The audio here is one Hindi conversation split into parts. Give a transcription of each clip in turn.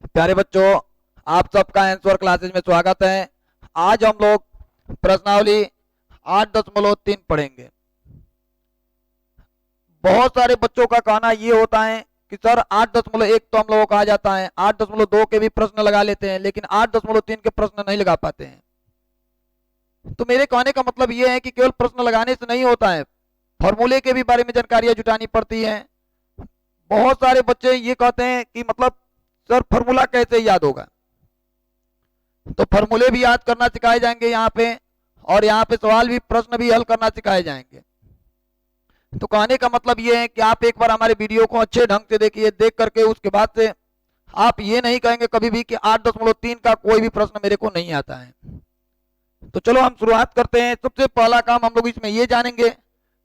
प्यारे बच्चों, आप सबका आंसर क्लासेज में स्वागत है। आज हम लोग प्रश्नावली 8.3 पढ़ेंगे। बहुत सारे बच्चों का कहना ये होता है कि सर 8.1 तो हम लोगों को आ जाता है, 8.2 के भी प्रश्न लगा लेते हैं, लेकिन 8.3 के प्रश्न नहीं लगा पाते हैं। तो मेरे कहने का मतलब ये है कि केवल प्रश्न लगाने से नहीं होता है, फॉर्मूले के भी बारे में जानकारियां जुटानी पड़ती है। बहुत सारे बच्चे ये कहते हैं कि मतलब सर फॉर्मूला कैसे याद होगा, तो फॉर्मूले भी याद करना सिखाए जाएंगे यहाँ पे, और यहाँ पे सवाल भी, प्रश्न भी हल करना सिखाए जाएंगे। तो कहने का मतलब ये है कि आप एक बार हमारे वीडियो को अच्छे ढंग से देखिए, देख करके उसके बाद से आप ये नहीं कहेंगे कभी भी कि 8.3 का कोई भी प्रश्न मेरे को नहीं आता है। तो चलो हम शुरुआत करते हैं। सबसे पहला काम हम लोग इसमें ये जानेंगे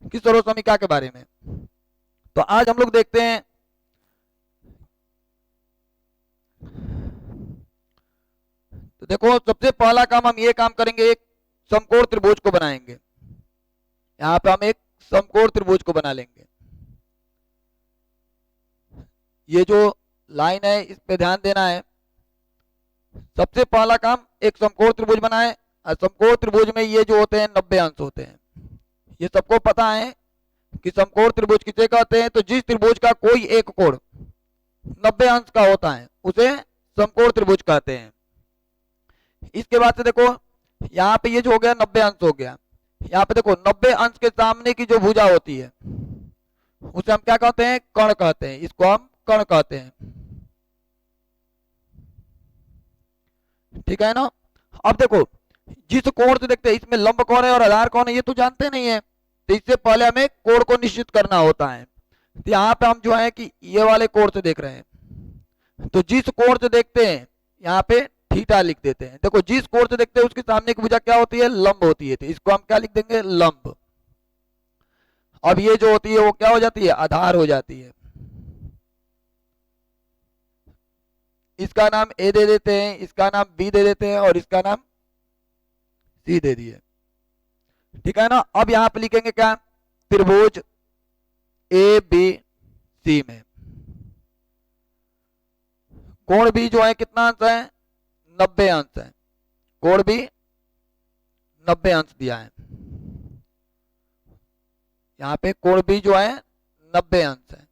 कि सर्वसमीका के बारे में। तो आज हम लोग देखते हैं, तो देखो सबसे पहला काम हम ये काम करेंगे, एक समकोण त्रिभुज को बनाएंगे। यहाँ पे हम एक समकोण त्रिभुज को बना लेंगे। ये जो लाइन है इस पे ध्यान देना है। सबसे पहला काम एक समकोण त्रिभुज बनाए, और समकोण त्रिभुज में ये जो होते हैं 90 अंश होते हैं। ये सबको पता है कि समकोण त्रिभुज किसे कहते हैं। तो जिस त्रिभुज का कोई एक कोण 90 अंश का होता है उसे समकोण त्रिभुज कहते हैं। इसके बाद से देखो यहाँ पे ये जो हो गया 90 अंश हो गया। यहाँ पे देखो 90 अंश के सामने की जो भुजा होती है उसे हम क्या कहते हैं, कर्ण कहते हैं। इसको हम कर्ण कहते हैं, ठीक है ना। अब देखो जिस कोण से देखते हैं इसमें लंब कौन है और आधार कौन है ये तो जानते नहीं है, तो इससे पहले हमें कोण को निश्चित करना होता है। तो यहाँ पे हम जो है कि ये वाले कोण से देख रहे हैं, तो जिस कोण से देखते हैं यहाँ पे थीटा लिख देते हैं। देखो जिस कोण से देखते हैं उसके सामने की भुजा क्या होती है, लंब होती है, तो इसको हम क्या लिख देंगे, लंब। अब ये जो होती है वो क्या हो जाती है, आधार हो जाती है। इसका नाम ए दे देते हैं, इसका नाम बी दे देते हैं, और इसका नाम सी दे दिए, ठीक है ना। अब यहां पे लिखेंगे क्या, त्रिभुज ए बी सी में कोण भी जो है कितना अंश है, 90 अंश है। कोण भी 90 अंश दिया है। यहाँ पे कोण भी जो है 90 अंश है,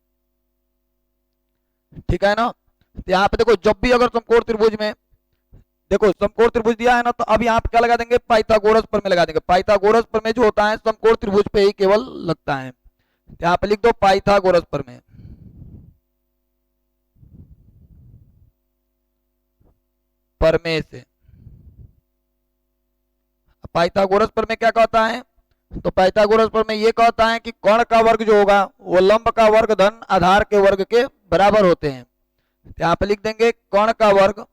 ठीक है ना। तो यहाँ पे देखो जब भी अगर समकोण त्रिभुज में, देखो समकोण त्रिभुज दिया है ना, तो अब यहाँ पे क्या लगा देंगे, पाइथागोरस प्रमेय लगा देंगे। पाइथागोरस प्रमेय जो होता है समकोण त्रिभुज पे ही केवल लगता है। यहाँ पे लिख दो पाइथागोरस प्रमेय। प्रमेय से पाइथागोरस प्रमेय क्या कहता है, तो पाइथागोरस प्रमेय ये कहता है कि कर्ण का वर्ग जो होगा वो लंब का वर्ग धन आधार के वर्ग के बराबर होते हैं। यहाँ पे लिख देंगे कर्ण का वर्ग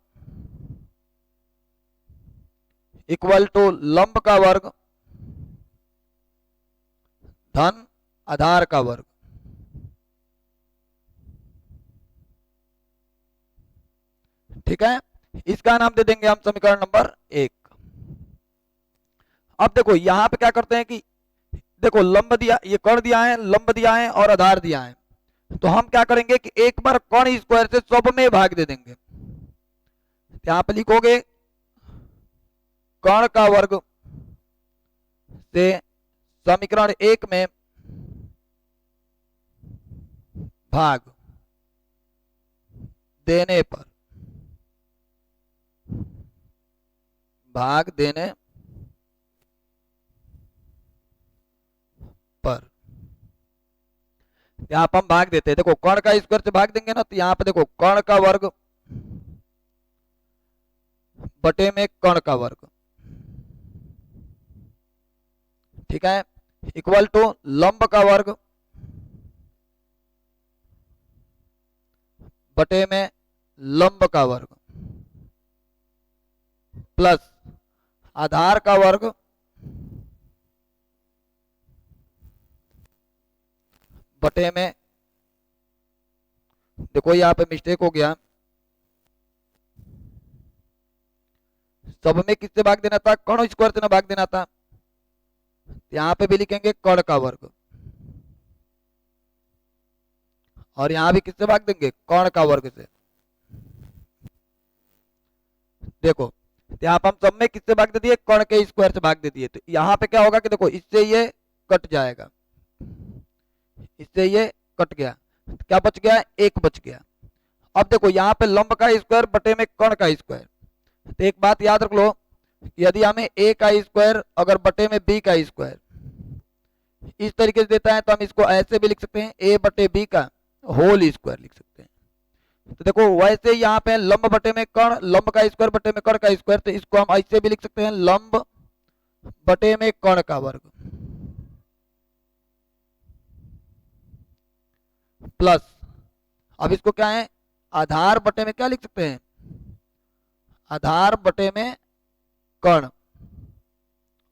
इक्वल टू लंब का वर्ग धन आधार का वर्ग, ठीक है। इसका नाम दे देंगे हम समीकरण नंबर 1। अब देखो यहां पे क्या करते हैं कि देखो लंब दिया, ये कर्ण दिया है, लंब दिया है और आधार दिया है, तो हम क्या करेंगे कि एक बार कर्ण स्क्वायर से सब में भाग दे देंगे। यहां पे लिखोगे कर्ण का वर्ग से समीकरण 1 में भाग देने पर, भाग देने पर यहां पर हम भाग देते हैं। देखो कर्ण का स्क्वायर से भाग देंगे ना, तो यहां पे देखो कर्ण का वर्ग बटे में कर्ण का वर्ग, ठीक है, इक्वल टू लंब का वर्ग बटे में लंब का वर्ग प्लस आधार का वर्ग बटे में, देखो यहाँ पे मिस्टेक हो गया, सब में किससे भाग देना था, कर्ण स्क्वायर से ना भाग देना था। यहाँ पे भी लिखेंगे कर्ण का वर्ग, और यहाँ भी किससे भाग देंगे, कर्ण का वर्ग से। देखो यहाँ पे हम सब में किससे भाग दे दिए, कर्ण के स्क्वायर से भाग दे दिए। तो यहाँ पे क्या होगा कि देखो इससे ये कट जाएगा, इससे ये कट गया, क्या बच गया, एक बच गया। अब देखो यहाँ पे लंब का स्क्वायर बटे में कर्ण का स्क्वायर। तो एक बात याद रख लो, यदि हमें ए का स्क्वायर अगर बटे में बी का स्क्वायर इस तरीके से देता है तो हम इसको ऐसे भी लिख सकते हैं, ए बटे बी का होल स्क्वायर लिख सकते हैं। तो देखो वैसे यहाँ पे लंब बटे में कर्ण, लंब का स्क्वायर बटे में कर्ण का स्क्वायर, तो इसको हम ऐसे भी लिख सकते हैं, लंब बटे में कर्ण का वर्ग प्लस, अब इसको क्या है, आधार बटे में क्या लिख सकते हैं, आधार बटे में कर्ण,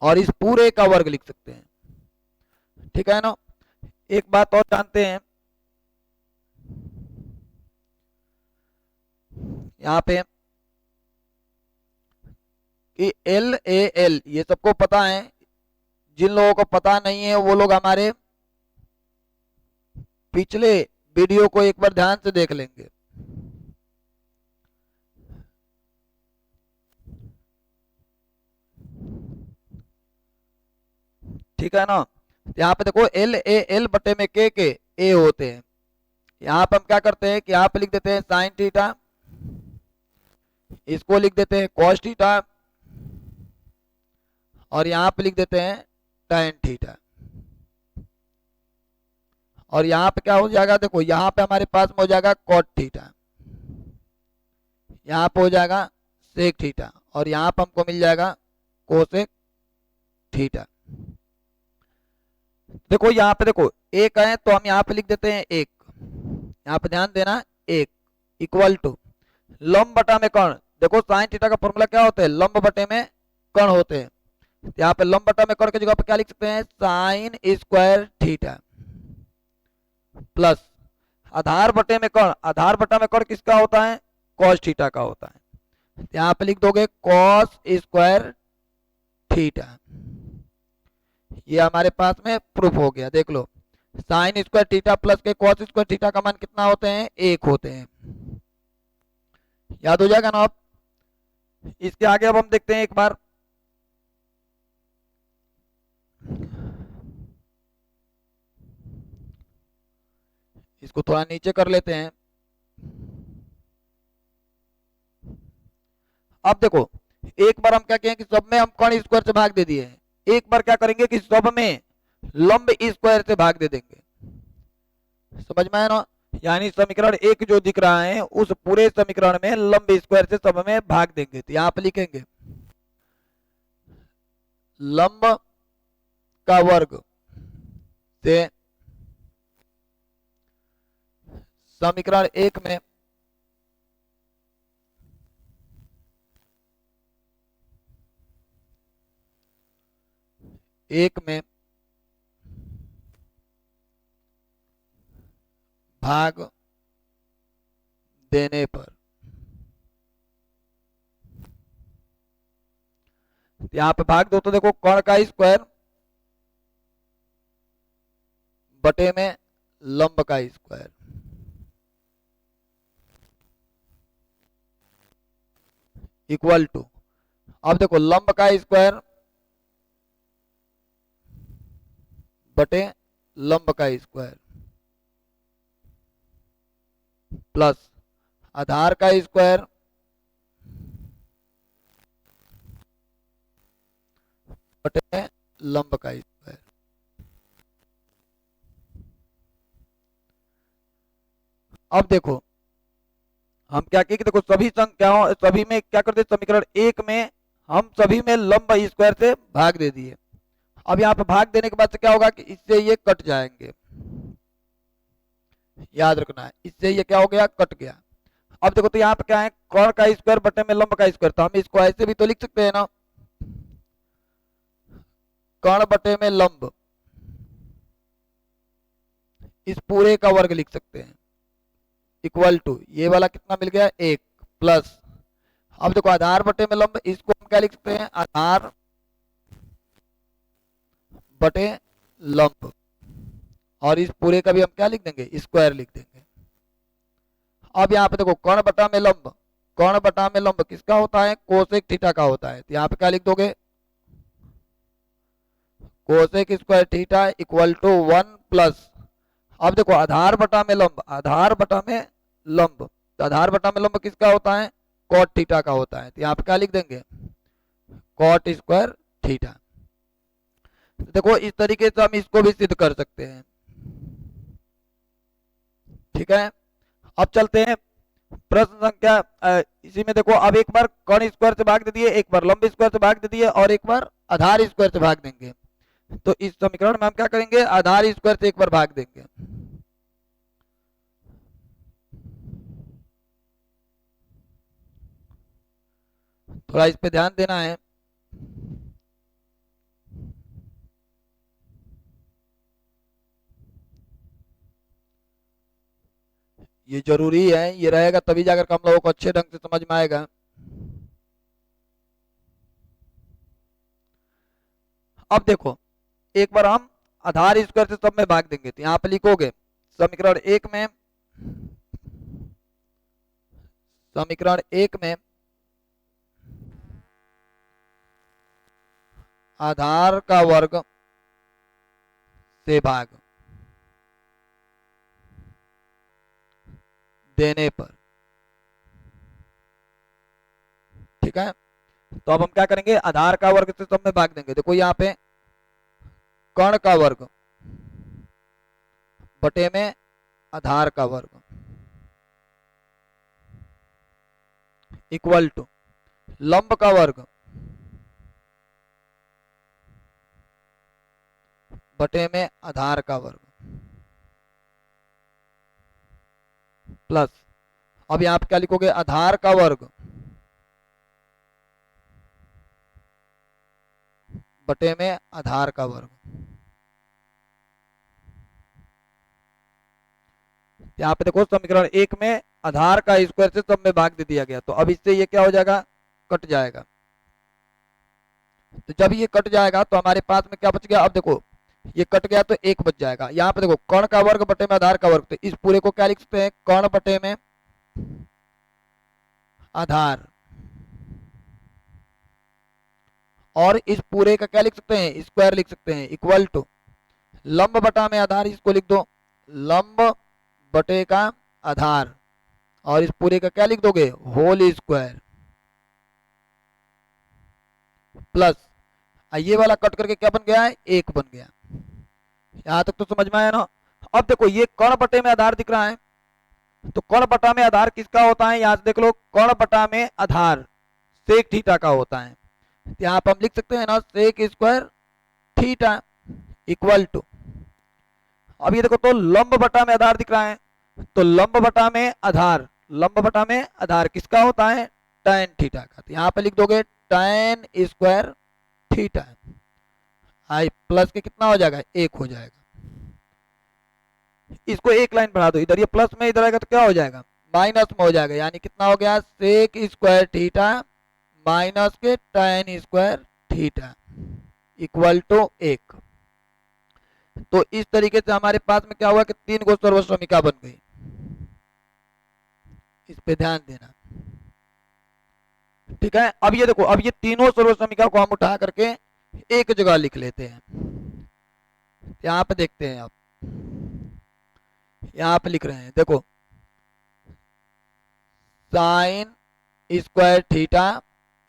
और इस पूरे का वर्ग लिख सकते हैं। ठीक है ना। एक बात और जानते हैं, यहाँ पे कि एल ए एल ये सबको पता है, जिन लोगों को पता नहीं है वो लोग हमारे पिछले वीडियो को एक बार ध्यान से देख लेंगे। ठीक है ना। यहाँ पे देखो एल ए एल बटे में के ए होते हैं। यहाँ पे हम क्या करते हैं कि यहाँ पे लिख देते हैं साइन थीटा, इसको लिख देते हैं कॉस थीटा, और यहाँ पे लिख देते हैं tan थीटा। और यहाँ पे क्या हो जाएगा, देखो यहाँ पे हमारे पास में हो जाएगा cot थीटा, यहाँ पे हो जाएगा sec थीटा, और यहाँ पे हमको मिल जाएगा कोसेक थीटा। देखो यहाँ पे देखो एक है तो हम यहाँ पे लिख देते हैं एक, यहाँ पे ध्यान देना, एक इक्वल टू लंब बटा में कर्ण। देखो साइन थीटा का फॉर्मूला क्या होता है, लंब बटे में कर्ण होते हैं। यहाँ पे लंब बटा में कर्ण की जगह पे क्या लिख सकते हैं, साइन स्क्वायर थीटा प्लस आधार बटे में कर्ण, आधार बटा में कर्ण किसका होता है, कॉस थीटा का होता है। यहाँ पे लिख दोगे कॉस स्क्वायर थीटा। ये हमारे पास में प्रूफ हो गया। देख लो साइन स्क्वायर थीटा प्लस के कॉस स्क्वायर थीटा का मान कितना होते हैं, एक होते हैं। याद हो जाएगा ना। अब इसके आगे अब हम देखते हैं एक बार, इसको थोड़ा नीचे कर लेते हैं। अब देखो एक बार हम क्या कहें कि सब में हम कर्ण स्क्वायर से भाग दे दिए हैं, एक बार क्या करेंगे कि सब में लंब स्क्वायर से भाग दे देंगे। समझ में आया ना। यानी समीकरण एक जो दिख रहा है उस पूरे समीकरण में लंब स्क्वायर से सब में भाग देंगे। तो यहाँ पे लिखेंगे लंब का वर्ग से समीकरण एक में भाग देने पर, यहाँ पे भाग दो तो देखो कर्ण का स्क्वायर बटे में लंब का स्क्वायर इक्वल टू, अब देखो लंब का स्क्वायर बटे लंब का स्क्वायर प्लस आधार का स्क्वायर बटे लंब का स्क्वायर। अब देखो हम क्या किए कि देखो सभी संख्याओं, सभी में क्या करते, समीकरण एक में हम सभी में लंब स्क्वायर से भाग दे दिए। अब यहाँ पे भाग देने के बाद से क्या होगा कि इससे ये कट जाएंगे, याद रखना है, इससे ये क्या हो गया, कट गया। अब देखो तो यहाँ पे क्या है, कर्ण का स्क्वायर बटे में लंब का स्क्वायर, तो हम इसको ऐसे भी तो लिख सकते हैं ना, कर्ण बटे में लंब, इस पूरे का वर्ग लिख सकते हैं इक्वल टू, ये वाला कितना मिल गया, एक प्लस, अब देखो आधार बटे में लंब, इसको हम क्या लिख सकते हैं, आधार बटे लंब, और इस पूरे का भी हम क्या लिख देंगे, स्क्वायर लिख देंगे। अब यहाँ पे देखो कर्ण बटा में लंब, कर्ण बटा में लंब किसका होता है, कोसेक थीटा का होता है। तो यहाँ पे क्या लिख दोगे, cosec square theta equal to 1 plus, अब देखो आधार बटा में लंब, आधार बटा में लंब, तो आधार बटा में लंब किसका होता है, कॉट थीटा का होता है। तो यहाँ पे क्या लिख देंगे, कॉट स्क्वायर थीटा। देखो इस तरीके से हम इसको भी सिद्ध कर सकते हैं। ठीक है, अब चलते हैं प्रश्न संख्या इसी में देखो, अब एक बार कर्ण स्क्वायर से भाग दे दिए, एक बार लंब स्क्वायर से भाग दे दिए और एक बार आधार स्क्वायर से भाग देंगे। तो इस समीकरण में हम क्या करेंगे, आधार स्क्वायर से एक बार भाग देंगे। थोड़ा इस पे ध्यान देना है। ये जरूरी है, ये रहेगा तभी जाकर हम लोगों को अच्छे ढंग से समझ में आएगा। अब देखो एक बार हम आधार स्क्वायर से सब में भाग देंगे, तो यहाँ पे लिखोगे समीकरण एक में, समीकरण एक में आधार का वर्ग से भाग देने पर, ठीक है। तो अब हम क्या करेंगे, आधार का वर्ग से सब में भाग देंगे। देखो यहाँ पे कर्ण का वर्ग बटे में आधार का वर्ग इक्वल टू लंब का वर्ग बटे में आधार का वर्ग प्लस, अब यहाँ पे क्या लिखोगे, आधार का वर्ग बटे में आधार का वर्ग। यहाँ पे देखो समीकरण एक में आधार का स्क्वायर से सब में भाग दे दिया गया, तो अब इससे ये क्या हो जाएगा, कट जाएगा। तो जब ये कट जाएगा तो हमारे पास में क्या बच गया, अब देखो ये कट गया तो एक बच जाएगा। यहाँ पे देखो कर्ण का वर्ग बटे में आधार का वर्ग, तो इस पूरे को क्या लिख सकते हैं, कर्ण बटे में आधार, और इस पूरे का क्या लिख सकते हैं, स्क्वायर लिख सकते हैं, इक्वल टू लंब बटा में आधार, इसको लिख दो लंब बटे का आधार, और इस पूरे का क्या लिख दोगे, होल स्क्वायर, प्लस ये वाला कट करके क्या बन गया है, एक बन गया। यहां तक तो समझ में आया ना। अब देखो ये कर्ण बटे में आधार दिख रहा है, तो कर्ण बटा में आधार किसका होता है, यहां से देख लो कर्ण बटा में आधार सेक थीटा का होता है। तो यहाँ पर हम लिख सकते हैं ना sec square theta equal to, अब ये देखो तो लंब बटा में आधार दिख रहा है, तो लंब बटा में आधार, लंब बटा में आधार किसका होता है, tan थीटा का। तो यहाँ पे लिख दोगे tan स्क्वायर थीटा, आई प्लस के कितना हो जाएगा, एक हो जाएगा। इसको एक लाइन बढ़ा दो, इधर ये प्लस में इधर आएगा तो क्या हो जाएगा, माइनस में हो जाएगा, यानी कितना हो गया, सेक स्क्वायर थीटा माइनस के tan square theta equal to एक। तो इस तरीके से हमारे पास में क्या हुआ कि तीन गो सर्वसमीका बन गई। इस पे ध्यान देना, ठीक है। अब ये देखो, अब ये तीनों सर्वसमीका को हम उठा करके एक जगह लिख लेते हैं। यहाँ पे देखते हैं आप, यहाँ पे लिख रहे हैं देखो साइन स्क्वायर थीटा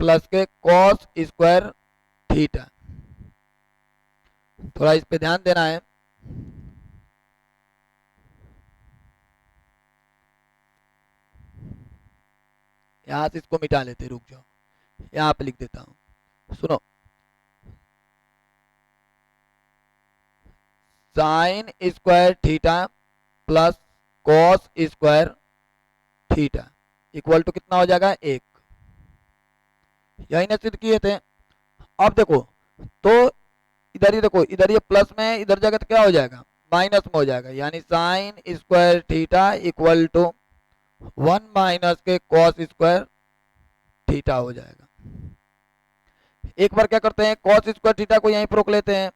प्लस के कॉस स्क्वायर थीटा। थोड़ा इस पे ध्यान देना है। यहां से इसको मिटा लेते, रुक जाओ, यहाँ पे लिख देता हूं, सुनो sine square theta plus cos square theta equal to कितना हो जाएगा, एक। यही ना सिद्ध किए थे। अब देखो तो इधर ही देखो, इधर ये प्लस में, इधर जगह तो क्या हो जाएगा, माइनस में हो जाएगा, यानी sine square theta equal to 1 minus के कॉस स्क्वायर थीटा हो जाएगा। एक बार क्या करते हैं, कॉस स्क्वायर थीटा को यहीं पर रोक लेते हैं,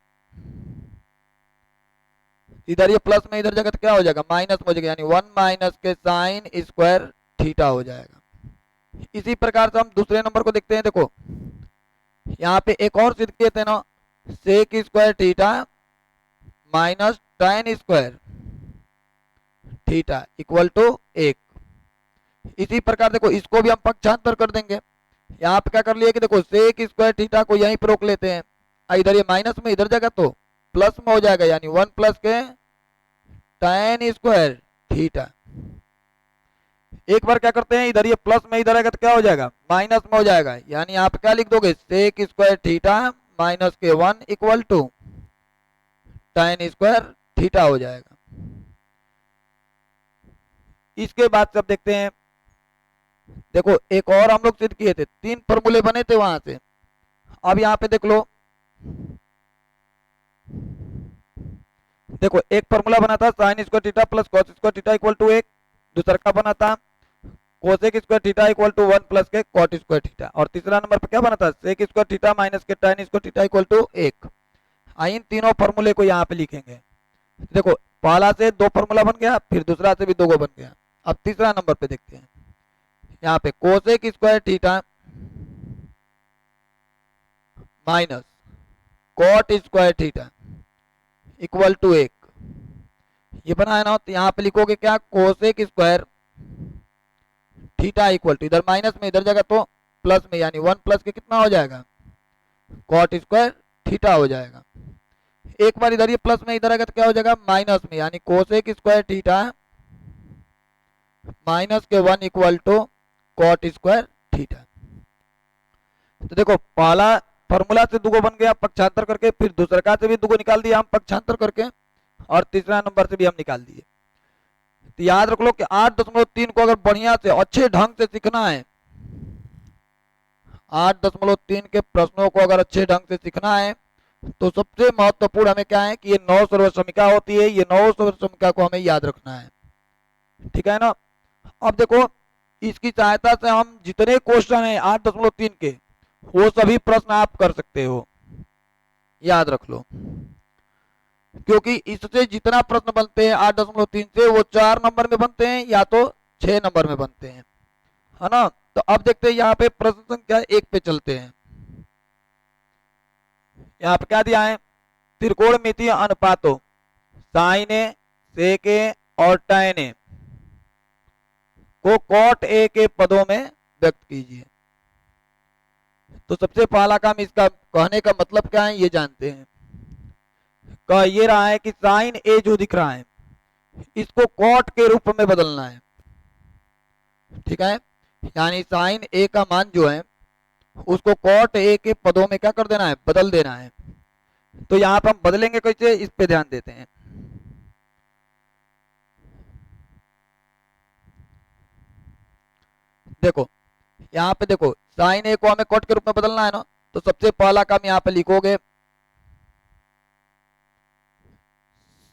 इधर ये प्लस में, इधर जगह तो क्या हो जाएगा, माइनस में हो जाएगा, यानी 1 माइनस के साइन स्क्वायर थीटा हो जाएगा। इसी प्रकार से हम दूसरे नंबर को देखते हैं। देखो यहाँ पे एक और सिद्ध किए थे ना, sec square theta minus tan square theta equal to 1। इसी प्रकार देखो इसको भी हम पक्षांतर कर देंगे। यहाँ पे क्या कर लिया कि देखो सेक स्क्वायर थीटा को यहीं पर रोक लेते हैं, इधर ये माइनस में इधर जाएगा तो प्लस में हो जाएगा, यानी 1 प्लस के tan स्क्वायर थीटा। एक बार क्या करते हैं, इधर ये प्लस में इधर आएगा तो क्या हो जाएगा, माइनस में हो जाएगा, यानी आप क्या लिख दोगे, सेक स्क्वायर थीटा माइनस के 1 equal to tan square theta हो जाएगा। इसके बाद सब देखते हैं। देखो एक और हम लोग सिद्ध किए थे, 3 फॉर्मूले बने थे वहां से। अब यहाँ पे देख लो, देखो एक फॉर्मूला बना था sine square theta plus cos square theta equal to 1, दूसरा का बना था cosec square theta equal to 1 plus के कॉट स्क्वायर थीटा, और तीसरा नंबर पे क्या बना था सेक स्क्वायर थीटा माइनस के tan square theta equal to 1। इन तीनों फॉर्मूले को यहाँ पे लिखेंगे। देखो पहला से 2 फॉर्मूला बन गया, फिर दूसरा से भी 2 बन गया। अब तीसरा नंबर पे देखते हैं, यहाँ पे cosec square theta minus cot square theta equal to 1, ये बना है ना, तो यहाँ पे लिखोगे क्या, cosec square theta equal to, इधर माइनस में इधर जाएगा तो प्लस में, यानी 1 प्लस के कितना हो जाएगा, कॉट स्क्वायर थीटा हो जाएगा। एक बार इधर ये प्लस में इधर आएगा तो क्या हो जाएगा, माइनस में, यानी कोसेक स्क्वायर थीटा माइनस के 1 equal to cot square theta. तो देखो पहला फॉर्मूला से 2 बन गया पक्षांतर करके, फिर दूसरा का से भी 2 निकाल दिया हम पक्षांतर करके, और तीसरा नंबर से भी हम निकाल दिए। तो याद रख लो कि 8.3 को अगर बढ़िया से अच्छे ढंग से सीखना है, 8.3 के प्रश्नों को अगर अच्छे ढंग से सीखना है, तो सबसे महत्वपूर्ण हमें क्या है कि ये 9 सर्वसमिका होती है, ये 9 सर्वसमिका को हमें याद रखना है, ठीक है ना। अब देखो इसकी सहायता से हम जितने क्वेश्चन है 8.3 के, वो सभी प्रश्न आप कर सकते हो, याद रख लो, क्योंकि इससे जितना प्रश्न बनते हैं 8.3 से, वो 4 नंबर में बनते हैं या तो 6 नंबर में बनते हैं, है ना। तो अब देखते हैं यहाँ पे प्रश्न संख्या 1 पे चलते हैं। यहाँ पे क्या दिया है, त्रिकोणमितीय अनुपातों साइन ए, सेक ए और tan ए को कॉट ए के पदों में व्यक्त कीजिए। तो सबसे पहला काम इसका कहने का मतलब क्या है ये जानते हैं। कह ये रहा है कि साइन ए जो दिख रहा है इसको कॉट के रूप में बदलना है, ठीक है, यानी साइन ए का मान जो है उसको कॉट ए के पदों में क्या कर देना है, बदल देना है। तो यहाँ पर हम बदलेंगे कैसे, इस पे ध्यान देते हैं। देखो यहाँ पे देखो साइन ए को हमें कॉट के रूप में बदलना है ना, तो सबसे पहला काम यहाँ पे लिखोगे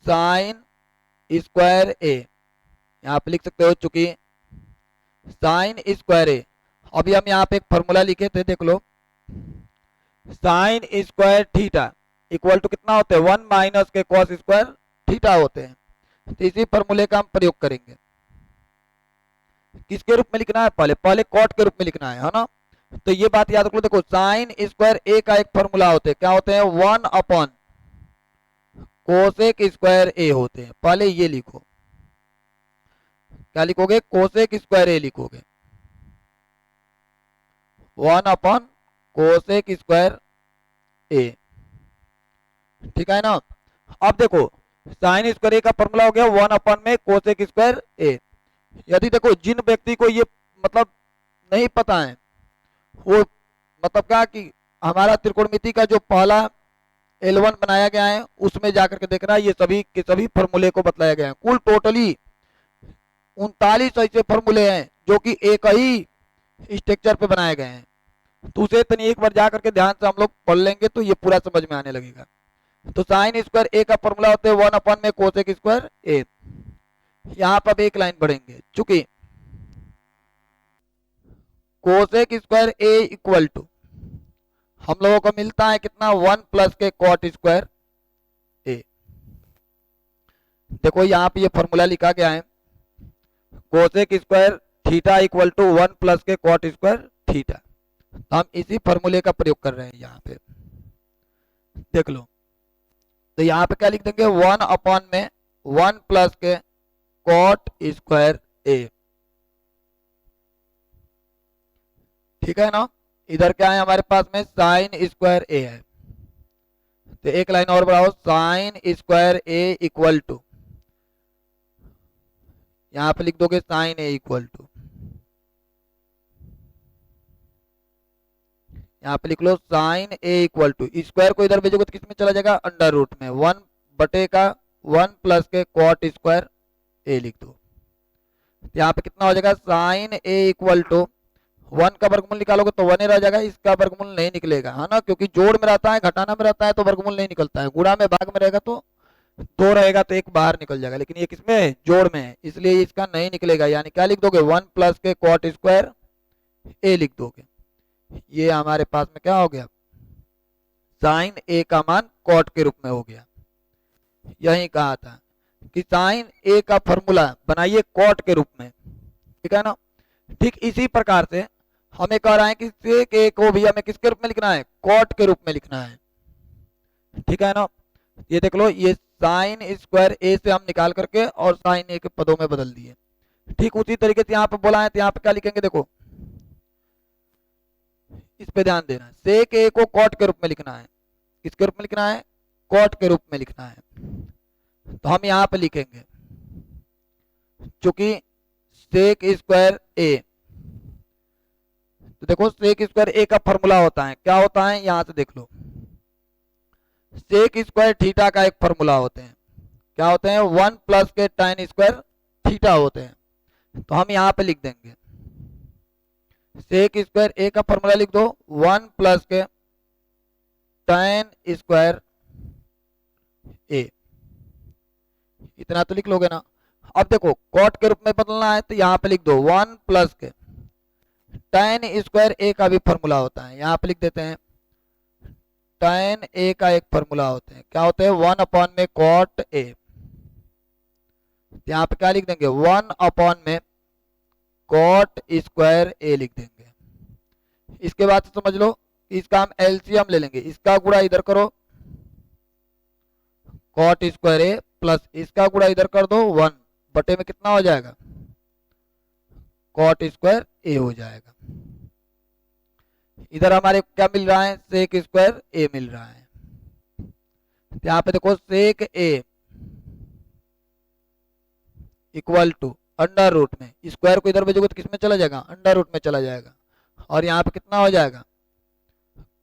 साइन स्क्वायर ए, यहाँ पे लिख सकते हो, चूंकि साइन स्क्वायर ए। अभी हम यहाँ पे एक फॉर्मूला लिखे थे, देख लो, sine square theta equal to कितना होते हैं, 1 माइनस के कॉस स्क्वायर थीटा होते हैं। तो इसी फॉर्मूले का हम प्रयोग करेंगे। किसके रूप में लिखना है, पहले कॉट के रूप में लिखना है ना। तो ये बात याद रख लो, देखो साइन स्क्वायर ए का एक फॉर्मूला होते हैं, क्या होते हैं, 1 अपॉन कोसेक स्क्वायर ए होते हैं। पहले ये लिखो, क्या लिखोगे, कोसेक स्क्वायर ए लिखोगे, 1 अपॉन कोसेक स्क्वायर ए, ठीक है ना। अब देखो साइन स्क्वायर ए का फॉर्मूला हो गया 1 अपॉन में कोसेक स्क्वायर ए। यदि देखो जिन व्यक्ति को ये मतलब नहीं पता है, वो मतलब क्या कि हमारा त्रिकोणमिति का जो पहला L1 बनाया गया है उसमें जाकर के देखना, ये सभी के सभी फॉर्मूले को बतलाया गया है। कुल टोटली 39 ऐसे फॉर्मूले हैं जो कि एक ही स्ट्रक्चर पे बनाए गए हैं। तो उसे तनी एक बार जा करके ध्यान से हम लोग पढ़ लेंगे तो ये पूरा समझ में आने लगेगा। तो साइन स्क्वायर ए का फॉर्मूला होता है 1 अपॉन में कोसेक स्क्वायर ए। यहाँ पर एक लाइन बढ़ेंगे, चूंकि cosec square A equal to हम लोगों को मिलता है कितना, 1 प्लस के कॉट स्क्वायर ए। देखो यहाँ पे ये फॉर्मूला लिखा गया है, cosec square theta equal to 1 plus के कॉट स्क्वायर थीटा। तो हम इसी फॉर्मूले का प्रयोग कर रहे हैं यहाँ पे, देख लो। तो यहाँ पे क्या लिख देंगे, 1 अपॉन में 1 प्लस के कॉट स्क्वायर ए, ठीक है ना। इधर क्या है हमारे पास में, साइन स्क्वायर ए है। तो एक लाइन और बढ़ाओ, sine square A equal to, यहां पे लिख दोगे साइन ए इक्वल टू, यहाँ पे लिख लो sine A equal to, square को इधर भेजोगे तो किस में चला जाएगा, अंडर रूट में, 1 बटे का 1 प्लस के कॉट स्क्वायर ए लिख दो। यहाँ पे कितना हो जाएगा, साइन ए इक्वल टू 1 का वर्गमूल निकालोगे तो 1 ही रह जाएगा, इसका वर्गमूल नहीं निकलेगा, है ना, क्योंकि जोड़ में रहता है, घटाना में रहता है तो वर्गमूल नहीं निकलता है, गुणा में भाग में रहेगा तो 2 रहेगा तो एक बाहर निकल जाएगा, लेकिन ये किसमें है, जोड़ में है, इसलिए इसका नहीं निकलेगा। यानी क्या लिख दोगे, 1 प्लस के कॉट स्क्वायर ए लिख दोगे। ये हमारे पास में क्या हो गया, साइन ए का मान कॉट के रूप में हो गया। यही कहा था कि साइन ए का फॉर्मूला बनाइए कॉट के रूप में, ठीक है ना। ठीक इसी प्रकार से हमें कह रहा है कि सेक ए को भी हमें किसके रूप में लिखना है, कॉट के रूप में लिखना है, ठीक है ना। ये देख लो, ये साइन स्क्वायर ए से हम निकाल करके और साइन ए के पदों में बदल दिए। ठीक उसी तरीके से यहाँ पे बोला है, तो यहाँ पे क्या लिखेंगे, देखो इस पे ध्यान देना, सेक ए को कॉट के रूप में लिखना है, किसके रूप में लिखना है, कॉट के रूप में लिखना है। तो हम यहाँ पे लिखेंगे, चूंकि सेक स्क्वायर ए, तो देखो सेक स्क्वायर ए का फॉर्मूला होता है, क्या होता है, यहां से देख लो, सेक स्क्वायर थीटा का एक फॉर्मूला होते हैं, क्या होते हैं, 1 प्लस के tan स्क्वायर थीटा होते हैं। तो हम यहाँ पे लिख देंगे, सेक स्क्वायर ए का फॉर्मूला लिख दो, 1 प्लस के tan स्क्वायर ए, इतना तो लिख लोगे ना। अब देखो कॉट के रूप में बदलना है, तो यहाँ पे लिख दो 1 प्लस के tan स्क्वायर ए का भी फॉर्मूला होता है, यहाँ पे लिख देते हैं tan ए का एक फॉर्मूला होते हैं, क्या होते हैं, 1 अपॉन में कॉट ए। यहाँ पे क्या लिख देंगे, 1 अपॉन में कॉट स्क्वायर ए लिख देंगे। इसके बाद समझ लो, इसका हम एलसीएम ले लेंगे, इसका गुणा इधर करो कॉट स्क्वायर ए प्लस इसका गुणा इधर कर दो 1 बटे में कितना हो जाएगा, कॉट स्क्वायर ए हो जाएगा। इधर हमारे क्या मिल रहा है, सेक स्क्वायर ए मिल रहा है। यहाँ पे देखो सेक ए इक्वल टू अंडर रूट में, स्क्वायर को इधर भेजोगे तो किसमें चला जाएगा, अंडर रूट में चला जाएगा, और यहाँ पे कितना हो जाएगा,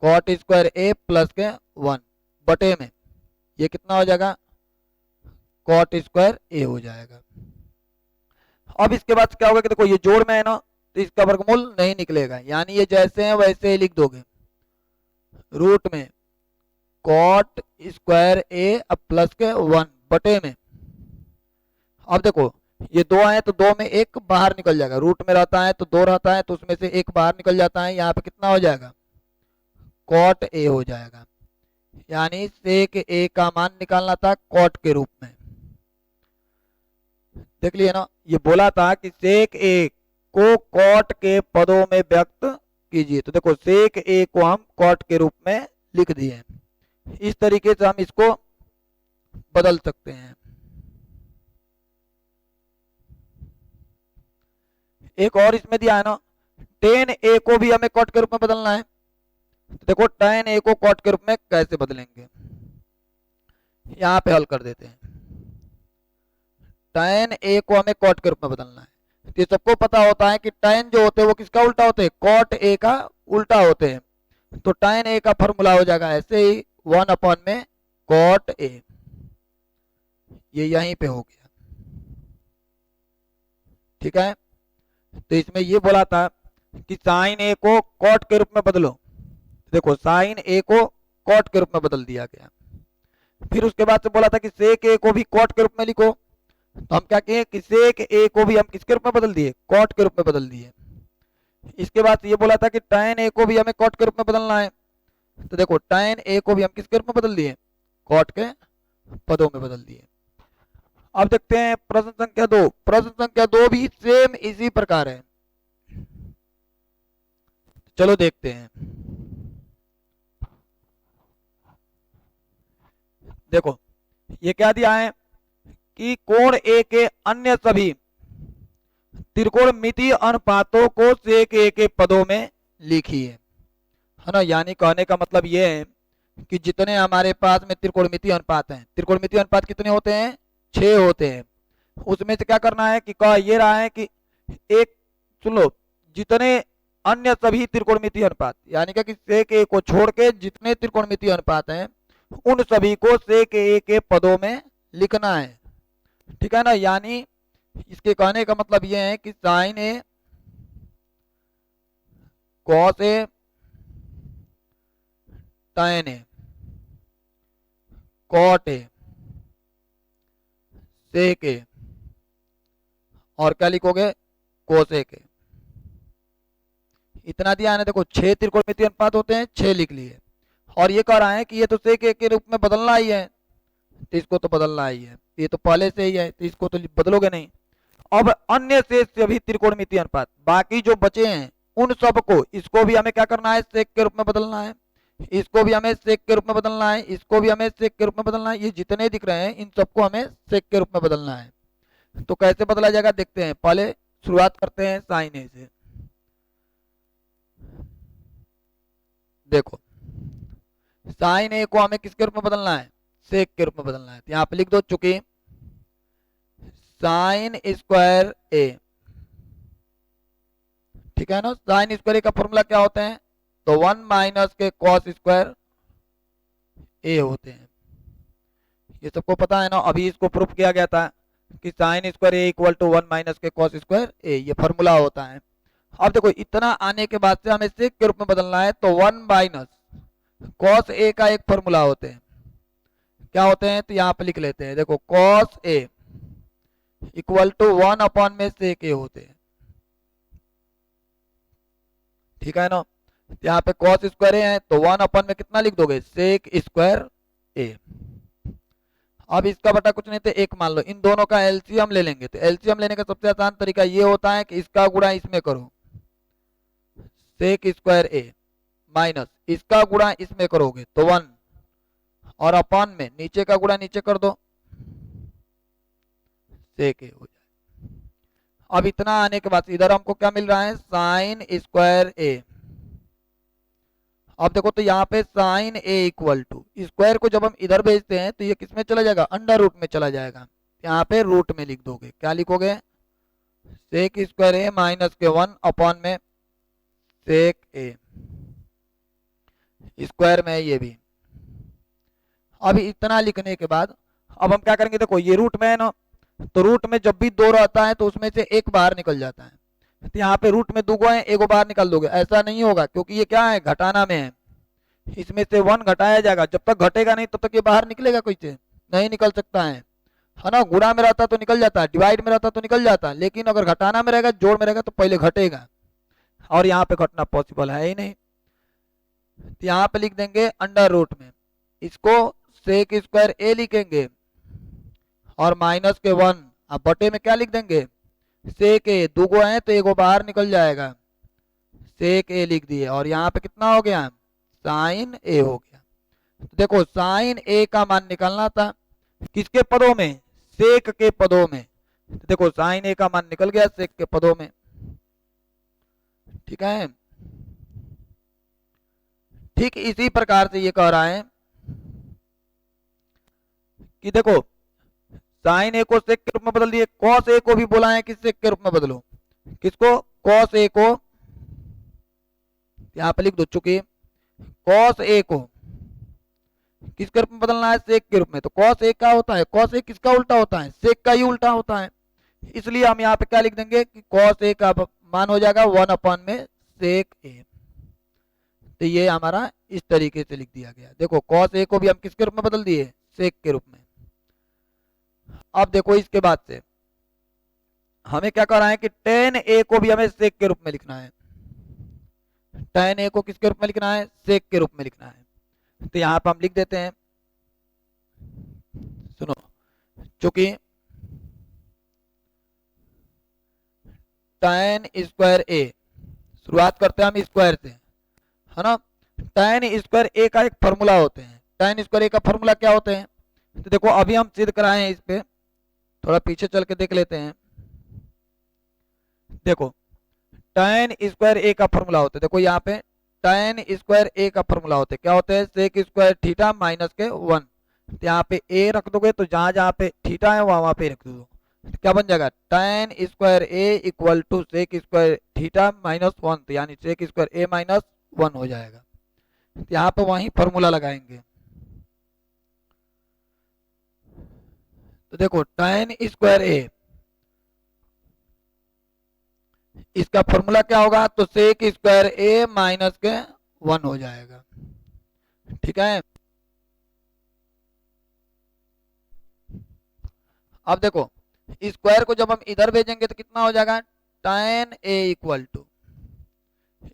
कॉट स्क्वायर ए प्लस के 1 बटे में ये कितना हो जाएगा, कॉट स्क्वायर ए हो जाएगा। अब इसके बाद क्या होगा कि देखो ये जोड़ में है ना, तो इसका वर्गमूल नहीं निकलेगा, यानी ये जैसे हैं वैसे ही लिख दोगे, रूट में कॉट स्क्वायर ए अब प्लस के 1 बटे में। अब देखो ये 2 आए तो 2 में एक बाहर निकल जाएगा, रूट में रहता है तो 2 रहता है तो उसमें से एक बाहर निकल जाता है, यहाँ पे कितना हो जाएगा, कॉट ए हो जाएगा। यानी सेक ए का मान निकालना था कॉट के रूप में, देख लिए ना। ये बोला था कि सेक ए को कॉट के पदों में व्यक्त कीजिए, तो देखो सेक ए को हम कॉट के रूप में लिख दिए। इस तरीके से हम इसको बदल सकते हैं। एक और इसमें दिया है ना, tan ए को भी हमें कॉट के रूप में बदलना है, तो देखो tan ए को कॉट के रूप में कैसे बदलेंगे, यहां पे हल कर देते हैं। tan ए को हमें कॉट के रूप में बदलना है, तो सबको पता होता है कि tan जो होते हैं वो किसका उल्टा होते हैं, कॉट ए का उल्टा होते हैं। तो tan ए का फॉर्मूला हो जाएगा ऐसे ही 1 अपॉन में कॉट ए, ये यहीं पे हो गया, ठीक है। तो इसमें ये बोला था कि साइन ए को कॉट के रूप में बदलो, देखो साइन ए को कॉट के रूप में बदल दिया गया। फिर उसके बाद से बोला था कि सेक ए को भी कॉट के रूप में लिखो, तो हम क्या किए कि सेक ए को भी हम किसके रूप में बदल दिए, कॉट के रूप में बदल दिए। इसके बाद ये बोला था कि tan ए को भी हमें कॉट के रूप में बदलना है, तो देखो tan ए को भी हम किसके रूप में बदल दिए, कॉट के पदों में बदल दिए। अब देखते हैं प्रश्न संख्या 2। प्रश्न संख्या 2 भी सेम इसी प्रकार है, चलो देखते हैं। देखो ये क्या दिया है कि कोण ए के अन्य सभी त्रिकोणमितीय अनुपातों को सेक ए के पदों में लिखिए, है ना। यानी कहने का मतलब ये है कि जितने हमारे पास में त्रिकोणमितीय अनुपात हैं, त्रिकोणमितीय अनुपात कितने होते हैं, 6 होते हैं। उसमें से क्या करना है कि कह ये रहा है कि एक, सुन लो, जितने अन्य सभी त्रिकोणमितीय अनुपात, यानी कि सेक ए को छोड़ के जितने त्रिकोणमितीय अनुपात हैं उन सभी को सेक ए के पदों में लिखना है, ठीक है ना। यानी इसके कहने का मतलब ये है कि sine A, cos A, tan A, cot A, sec A, और क्या लिखोगे, कोसेक ए। इतना दिया है। देखो 6 त्रिकोणमितीय अनुपात होते हैं, 6 लिख लिए। और ये कह रहा है कि ये तो सेक ए के रूप में बदलना ही है, तो इसको तो बदलना ही है, ये तो पहले से ही है, तो इसको तो बदलोगे नहीं। अब अन्य से सभी त्रिकोणमितीय अनुपात, बाकी जो बचे हैं उन सब को, इसको भी हमें क्या करना है, सेक के रूप में बदलना है, इसको भी हमें सेक के रूप में बदलना है, इसको भी हमें सेक के रूप में बदलना है। ये जितने दिख रहे हैं इन सबको हमें सेक के रूप में बदलना है। तो कैसे बदला जाएगा देखते हैं। पहले शुरुआत करते हैं साइन ए से। देखो साइन ए को हमें किसके रूप में बदलना है, सेक के रूप में बदलना है। तो यहाँ पे लिख दो, चूंकि साइन स्क्वायर ए, ठीक है ना। साइन स्क्वायर ए का फॉर्मूला क्या होता है, तो 1 माइनस के कॉस स्क्वायर ए होते हैं। ये सबको पता है ना। अभी इसको प्रूफ किया गया था कि sine square A equal to 1 minus के कॉस स्क्वायर ए, ये फॉर्मूला होता है। अब देखो इतना आने के बाद से हमें सेक के रूप में बदलना है, तो 1 माइनस कॉस ए का एक फॉर्मूला होते हैं, क्या होते हैं, तो यहाँ पे लिख लेते हैं। देखो cos A equal to 1 upon में सेक ए होते हैं, ठीक है ना। यहाँ पे कॉस स्क्वायर ए है, तो 1 अपॉन में कितना लिख दोगे, सेक स्क्वायर ए। अब इसका बटा कुछ नहीं तो एक मान लो, इन दोनों का एलसीएम ले लेंगे। तो एलसीएम लेने का सबसे आसान तरीका ये होता है कि इसका गुणा इसमें करो, सेक स्क्वायर ए, माइनस इसका गुणा इसमें करोगे तो 1, और अपॉन में नीचे का गुणा नीचे कर दो, सेक ए हो जाए। अब इतना आने के बाद इधर हमको क्या मिल रहा है, साइन स्क्वायर ए। अब देखो तो यहाँ पे sine A equal to, square को जब हम इधर भेजते हैं तो ये किस में चला जाएगा, अंडर रूट में चला जाएगा। यहाँ पे रूट में लिख दोगे, क्या लिखोगे, सेक स्क्वायर ए माइनस के 1 अपॉन में सेक ए, स्क्वायर में है ये भी। अब इतना लिखने के बाद अब हम क्या करेंगे, देखो ये रूट में है ना, तो रूट में जब भी 2 रहता है तो उसमें से एक बाहर निकल जाता है। तो यहाँ पे रूट में 2 है, एक बाहर निकाल दोगे, ऐसा नहीं होगा क्योंकि ये क्या है, घटाना में है। इसमें से 1 घटाया जाएगा, जब तक घटेगा नहीं तब तक ये बाहर निकलेगा, कोई से नहीं निकल सकता है ना। गुणा में रहता तो निकल जाता, डिवाइड में रहता तो निकल जाता, लेकिन अगर घटाना में रहेगा, जोड़ में रहेगा तो पहले घटेगा, और यहाँ पे घटना पॉसिबल है ही नहीं। तो यहाँ पे लिख देंगे अंडर रूट में, इसको सेक स्क्वायर ए लिखेंगे, और माइनस के 1, अब बटे में क्या लिख देंगे, सेक ए, 2 है तो 1 बाहर निकल जाएगा, सेक ए लिख दिए। और यहाँ पे कितना हो गया, साइन ए हो गया। तो देखो साइन ए का मान निकालना था किसके पदों में, सेक के पदों में। तो देखो साइन ए का मान निकल गया सेक के पदों में, ठीक है। ठीक इसी प्रकार से ये कह रहा है कि देखो साइन ए को सेक के रूप में बदल दिए, कॉस ए को भी बोला है कि सेक के रूप में बदलो, किसको, कॉस ए को। यहां पे लिख दो, चूंकि कॉस ए को किसके रूप में बदलना है, सेक के रूप में। तो कॉस ए क्या होता है, कॉस ए किसका उल्टा होता है, सेक का ही उल्टा होता है। इसलिए हम यहाँ पे क्या लिख देंगे कि कॉस ए का मान हो जाएगा 1 अपॉन में सेक ए। तो ये हमारा इस तरीके से लिख दिया गया। देखो कॉस ए को भी हम किसके रूप में बदल दिए, सेक के रूप में। अब देखो इसके बाद से हमें क्या करना है कि tan ए को भी हमें सेक के रूप में लिखना है, tan ए को किसके रूप में लिखना है, सेक के रूप में लिखना है। तो यहाँ पर हम लिख देते हैं, सुनो, चूंकि tan स्क्वायर ए, शुरुआत करते हैं हम स्क्वायर से, है ना। tan स्क्वायर ए का एक फॉर्मूला होते हैं, tan स्क्वायर ए का फॉर्मूला क्या होते हैं, तो देखो अभी हम सिद्ध कराए हैं, इस पे थोड़ा पीछे चल के देख लेते हैं। देखो tan स्क्वायर ए का फॉर्मूला होता है, देखो यहाँ पे tan स्क्वायर ए का फॉर्मूला होता है, क्या होता है, सेक स्क्वायर थीटा माइनस के 1। तो यहाँ पे ए रख दोगे तो जहां जहां पे थीटा है वहां पे रख दो, तो क्या बन जाएगा, tan square A equal to sec square theta minus 1, तो यानी सेक स्क्वायर ए माइनस 1 हो जाएगा। तो यहाँ पे वही फॉर्मूला लगाएंगे। तो देखो tan स्क्वायर ए, इसका फॉर्मूला क्या होगा, तो सेक स्क्वायर ए माइनस के 1 हो जाएगा। ठीक है, अब देखो स्क्वायर को जब हम इधर भेजेंगे तो कितना हो जाएगा, tan A equal to,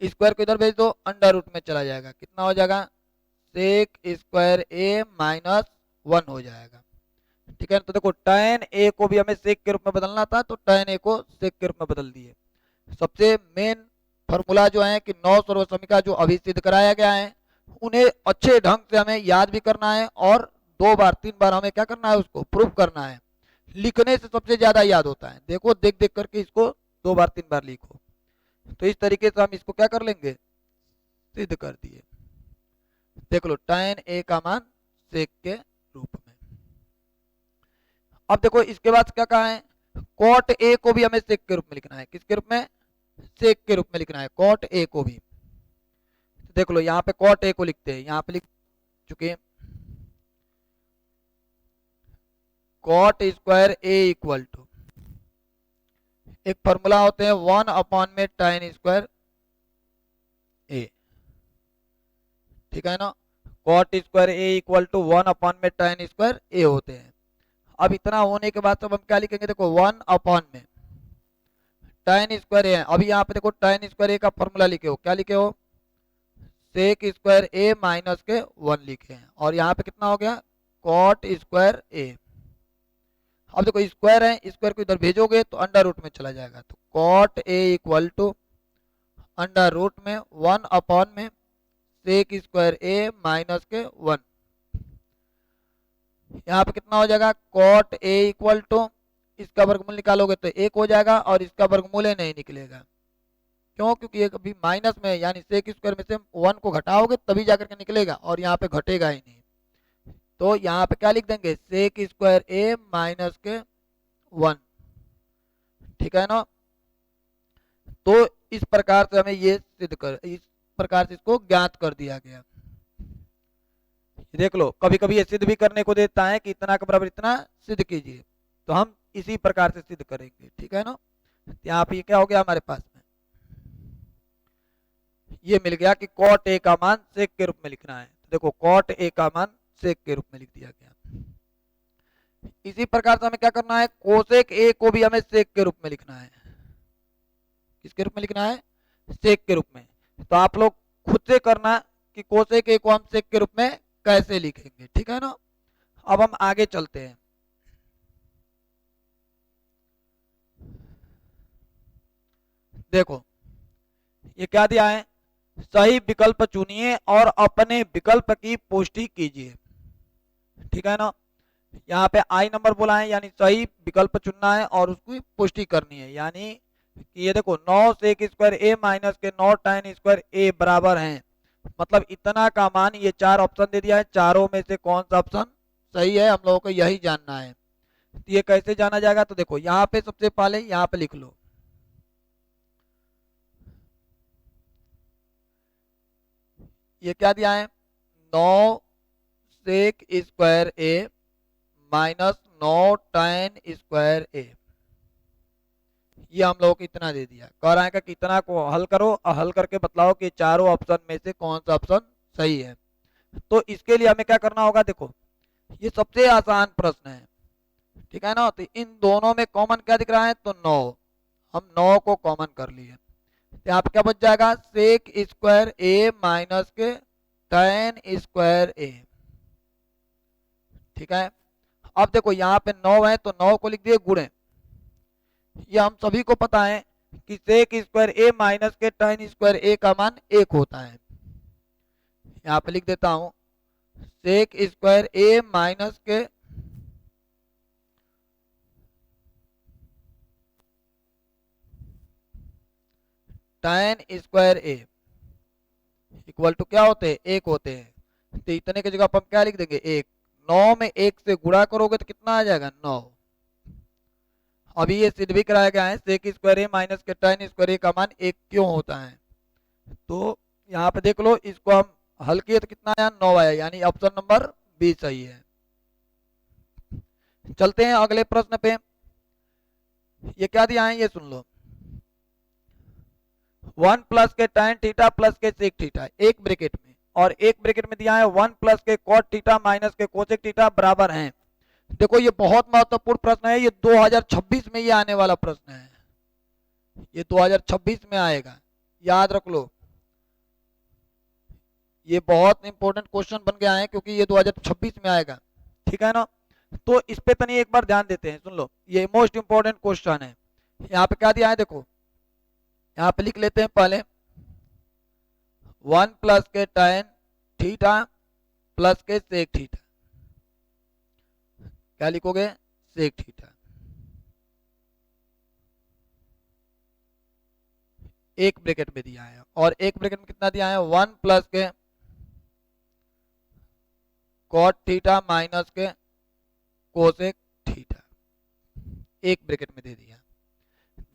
square को इधर भेज दो अंडर रूट में चला जाएगा, कितना हो जाएगा, सेक स्क्वायर ए माइनस 1 हो जाएगा। ठीक है, तो देखो tan ए को भी हमें सेक के रूप में बदलना था, तो tan ए को सेक के रूप में बदल दिए। सबसे मेन फॉर्मूला जो है कि नौ सर्वसमीका जो अभी सिद्ध कराया गया है, उन्हें अच्छे ढंग से हमें याद भी करना है और 2 बार 3 बार हमें क्या करना है, उसको प्रूफ करना है। लिखने से सबसे ज्यादा याद होता है, देखो देख देख करके इसको 2 बार 3 बार लिखो, तो इस तरीके से हम इसको क्या कर लेंगे, सिद्ध कर दिए। देख लो tan ए का मान सेक के रूप में। अब देखो इसके बाद क्या कहा है, cot ए को भी हमें सेक के रूप में लिखना है, किसके रूप में, सेक के रूप में लिखना है cot ए को भी। तो देख लो यहाँ पे cot ए को लिखते हैं, यहाँ पे लिख चुके हैं cot square A equal to, एक फॉर्मूला होते हैं 1 अपॉन में tan स्क्वायर ए। ठीक है ना, cot square A equal to 1 upon में tan स्क्वायर ए होते हैं। अब इतना होने के बाद सब हम क्या लिखेंगे, देखो 1 अपॉन में tan स्क्वायर ए है, अभी यहाँ पे देखो tan स्क्वायर ए का फॉर्मूला लिखे हो, क्या लिखे हो, सेक स्क्वायर ए माइनस के 1 लिखे हैं, और यहाँ पे कितना हो गया, cot स्क्वायर ए। अब देखो स्क्वायर है, स्क्वायर को इधर भेजोगे तो अंडर रूट में चला जाएगा, तो cot A equal to under root में 1 अपॉन में सेक स्क्वायर ए माइनस के 1। यहाँ पे कितना हो जाएगा, cot ए इक्वल टू, इसका वर्गमूल निकालोगे तो 1 हो जाएगा, और इसका वर्गमूल नहीं निकलेगा, क्यों, क्योंकि ये कभी माइनस में, यानी सेक स्क्वायर में से 1 को घटाओगे तभी जाकर के निकलेगा, और यहाँ पे घटेगा ही नहीं। तो यहाँ पे क्या लिख देंगे, सेक स्क्वायर ए माइनस के 1। ठीक है ना, तो इस प्रकार से हमें ये सिद्ध कर, इस प्रकार से इसको ज्ञात कर दिया गया। देख लो कभी कभी ये सिद्ध भी करने को देता है कि इतना के बराबर इतना सिद्ध कीजिए, तो हम इसी प्रकार से सिद्ध करेंगे। ठीक है ना, यहाँ पे क्या हो गया हमारे पास में, ये मिल गया कि cot ए का मान सेक के रूप में लिखना है, तो देखो cot ए का मान सेक के रूप में लिख दिया गया। इसी प्रकार से हमें क्या करना है, कोसेक ए को भी हमें सेक के रूप में लिखना है, किसके रूप में लिखना है, सेक के रूप में। तो आप लोग खुद से करना कि कोसेक ए को हम सेक के रूप में कैसे लिखेंगे। ठीक है ना, अब हम आगे चलते हैं। देखो ये क्या दिया है, सही विकल्प चुनिए और अपने विकल्प की पुष्टि कीजिए। ठीक है ना, यहाँ पे आई नंबर बोला है, यानी सही विकल्प चुनना है और उसकी पुष्टि करनी है, यानी कि ये देखो 9 सेक स्क्वायर ए माइनस के 9 tan स्क्वायर ए बराबर हैं, मतलब इतना का मान, ये 4 ऑप्शन दे दिया है, चारों में से कौन सा ऑप्शन सही है, हम लोगों को यही जानना है। तो ये कैसे जाना जाएगा, तो देखो यहाँ पे सबसे पहले यहाँ पे लिख लो, ये क्या दिया है, 9 सेक square A minus 9 tan square A, ये हम लोगों को इतना दे दिया। कह रहा है कि इतना को हल करो और हल करके बतलाओ कि चारों ऑप्शन में से कौन सा ऑप्शन सही है। तो इसके लिए हमें क्या करना होगा, देखो ये सबसे आसान प्रश्न है। ठीक है ना, तो इन दोनों में कॉमन क्या दिख रहा है, तो 9, हम 9 को कॉमन कर लिए, यहाँ पे क्या बच जाएगा, सेक स्क्वायर ए माइनस के tan स्क्वायर ए। ठीक है, अब देखो यहाँ पे 9 है तो 9 को लिख दिए गुणे, ये हम सभी को पता है कि सेक स्क्वायर ए माइनस के tan स्क्वायर ए का मान 1 होता है। यहाँ पे लिख देता हूं सेक स्क्वायर ए माइनस के tan square A equal to क्या होते हैं, एक होते हैं। तो इतने की जगह पर हम क्या लिख देंगे, एक। 9 में एक से गुणा करोगे तो कितना आ जाएगा, 9। अभी ये सिद्ध भी कराया गया है सेक स्क्वायर ए माइनस के tan स्क्वायर ए का मान एक क्यों होता है। तो यहाँ पे देख लो, इसको हम हल किए तो कितना आया, 9 आया, यानी ऑप्शन नंबर बी सही है। चलते हैं अगले प्रश्न पे। ये क्या दिया है ये सुन लो। 1 प्लस के tan थीटा प्लस के सेक थीटा एक ब्रैकेट में, और एक ब्रैकेट में दिया है 1 प्लस के cot थीटा माइनस के कोसेक थीटा बराबर हैं। देखो ये बहुत महत्वपूर्ण प्रश्न है, ये 2026 में ये आने वाला प्रश्न है, ये 2026 में आएगा, याद रख लो। ये बहुत इंपॉर्टेंट क्वेश्चन बन गया है क्योंकि ये 2026 में आएगा, ठीक है ना। तो इस पे तनी एक बार ध्यान देते हैं, सुन लो, ये मोस्ट इंपॉर्टेंट क्वेश्चन है। यहाँ पे क्या दिया है देखो, यहाँ पे लिख लेते हैं पहले 1 प्लस के tan थीटा प्लस के सेक थीटा, क्या लिखोगे, सेक थीटा। एक ब्रैकेट में दिया है, और एक ब्रैकेट में कितना दिया है, 1 प्लस के cot थीटा माइनस के कोसेक थीटा, एक ब्रैकेट में दे दिया।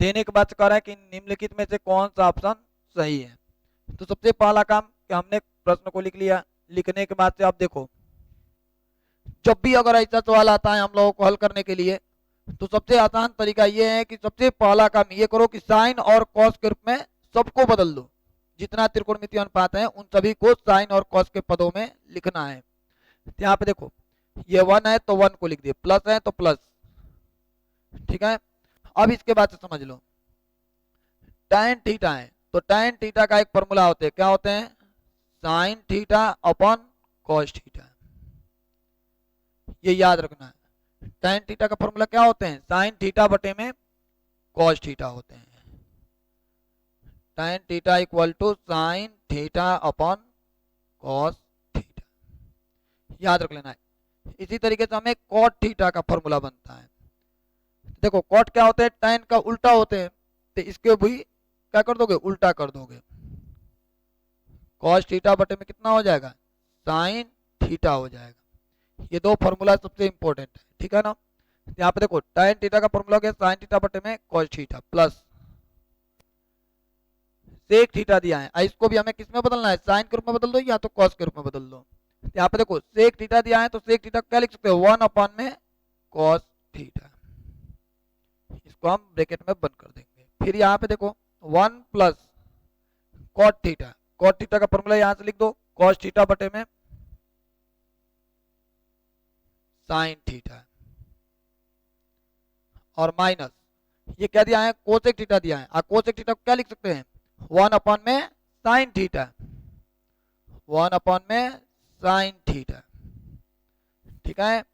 देने के बाद कह रहा है कि निम्नलिखित में से कौन सा ऑप्शन सही है। तो सबसे पहला काम कि हमने प्रश्न को लिख लिया, लिखने के बाद से आप देखो, जब भी अगर ऐसा सवाल आता है हम लोगों को हल करने के लिए, तो सबसे आसान तरीका ये है कि सबसे पहला काम ये करो कि साइन और कॉस के रूप में सबको बदल दो। जितना त्रिकोणमितीय अनुपात है उन सभी को साइन और कॉस के पदों में लिखना है। यहाँ पे देखो, ये 1 है तो 1 को लिख दिए, प्लस है तो प्लस, ठीक है। अब इसके बाद से समझ लो, tan थीटा है तो tan थीटा का एक फॉर्मूला होते हैं, क्या होते हैं, sign theta upon cos theta, ये याद रखना है। tan थीटा का फॉर्मूला क्या होते हैं, साइन थीटा बटे में कॉस थीटा होते हैं। tan theta equal to sine theta upon cos theta, याद रख लेना है। इसी तरीके से हमें cot थीटा का फॉर्मूला बनता है। देखो cot क्या होते हैं, tan का उल्टा होते हैं, तो इसके भी क्या कर दोगे, उल्टा कर दोगे। cos थीटा बटे में कितना हो जाएगा, साइन थीटा हो जाएगा। ये दो फॉर्मूला सबसे इंपॉर्टेंट है, ठीक है ना। यहाँ पे देखो tan थीटा का फॉर्मूला हो गया साइन थीटा बटे में cos theta, plus sec theta दिया है, इसको भी हमें किस में बदलना है, साइन के रूप में बदल दो या तो कॉस के रूप में बदल दो। यहाँ पे देखो सेक थीटा दिया है तो सेक थीटा क्या लिख सकते हो, 1 अपॉन में कॉस थीटा, इसको हम ब्रैकेट में बंद कर देंगे। फिर यहाँ पे देखो 1 plus cot theta, cot theta का फॉर्मूला यहाँ से लिख दो, कॉस थीटा बटे में साइन थीटा, और माइनस ये क्या दिया है, कोसेक थीटा दिया है, कोसेक थीटा को क्या लिख सकते हैं, 1 अपॉन में साइन थीटा, 1 अपॉन में साइन थीटा, ठीक है।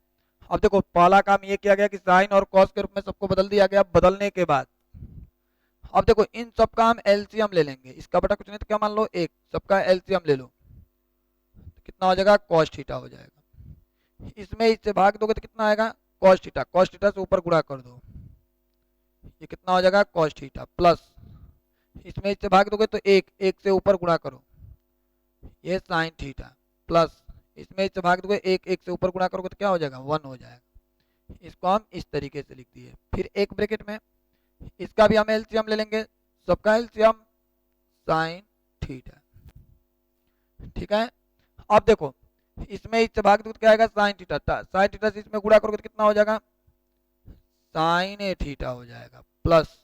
अब देखो पहला काम ये किया गया कि साइन और कॉस के रूप में सबको बदल दिया गया। बदलने के बाद अब देखो इन सब का हम एलसीएम ले लेंगे, इसका बटा कुछ नहीं तो क्या मान लो 1, सबका एलसीएम ले लो, कितना हो जाएगा, कॉस थीटा हो जाएगा। इसमें इससे भाग दोगे तो कितना आएगा, कॉस थीटा, कॉस थीटा से ऊपर गुणा कर दो, ये कितना हो जाएगा, कॉस थीटा, प्लस इसमें इससे भाग दोगे तो 1, 1 से ऊपर गुणा करो, ये साइन थीटा, प्लस इसमें इससे भाग दोगे 1, 1 से ऊपर गुणा करोगे तो क्या हो जाएगा, 1 हो जाएगा। इसको हम इस तरीके से लिख दिए। फिर एक ब्रैकेट में इसका भी हम एलसीएम ले लेंगे, सबका एलसीएम साइन थीटा, ठीक है। अब देखो इसमें इससे भाग दोगे तो क्या आएगा, साइन थीटा, साइन थीटा से इसमें गुणा करोगे तो कितना हो जाएगा, साइन ए थीटा हो जाएगा, प्लस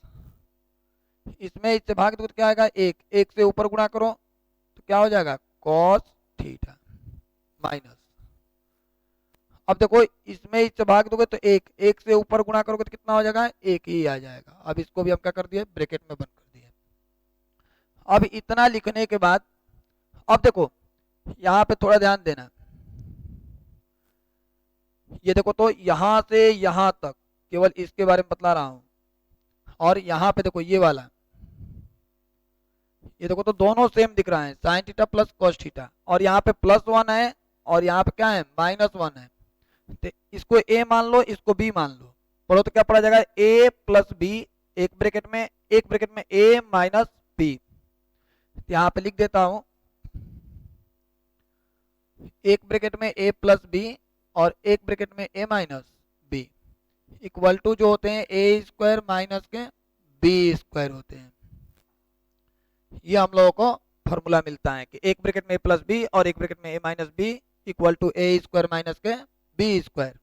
इसमें इससे भाग दोगे तो क्या आएगा, 1, 1 से ऊपर गुणा करो तो क्या हो जाएगा, कॉस थीटा, माइनस अब देखो इसमें इससे भाग दोगे तो 1, 1 से ऊपर गुणा करोगे तो कितना हो जाएगा, 1 ही आ जाएगा। अब इसको भी हम क्या कर दिए, ब्रैकेट में बंद कर दिए। अब इतना लिखने के बाद अब देखो यहाँ पे थोड़ा ध्यान देना, ये देखो तो यहाँ से यहाँ तक केवल इसके बारे में बतला रहा हूं, और यहाँ पे देखो ये वाला, ये देखो तो दोनों सेम दिख रहा है, sine theta plus cos theta, और यहाँ पे +1 है और यहाँ पे क्या है -1 है। तो इसको a मान लो, इसको b मान लो, पढ़ो तो क्या पढ़ा जाएगा, a प्लस बी, एक ब्रैकेट में a माइनस बी। यहाँ पे लिख देता हूं, एक ब्रैकेट में a प्लस बी और एक ब्रैकेट में a minus B equal to जो होते हैं a स्क्वायर माइनस के b स्क्वायर होते हैं। ये हम लोगों को फॉर्मूला मिलता है कि एक ब्रैकेट में a प्लस बी और एक ब्रैकेट में a minus B equal to a square minus के b स्क्वायर।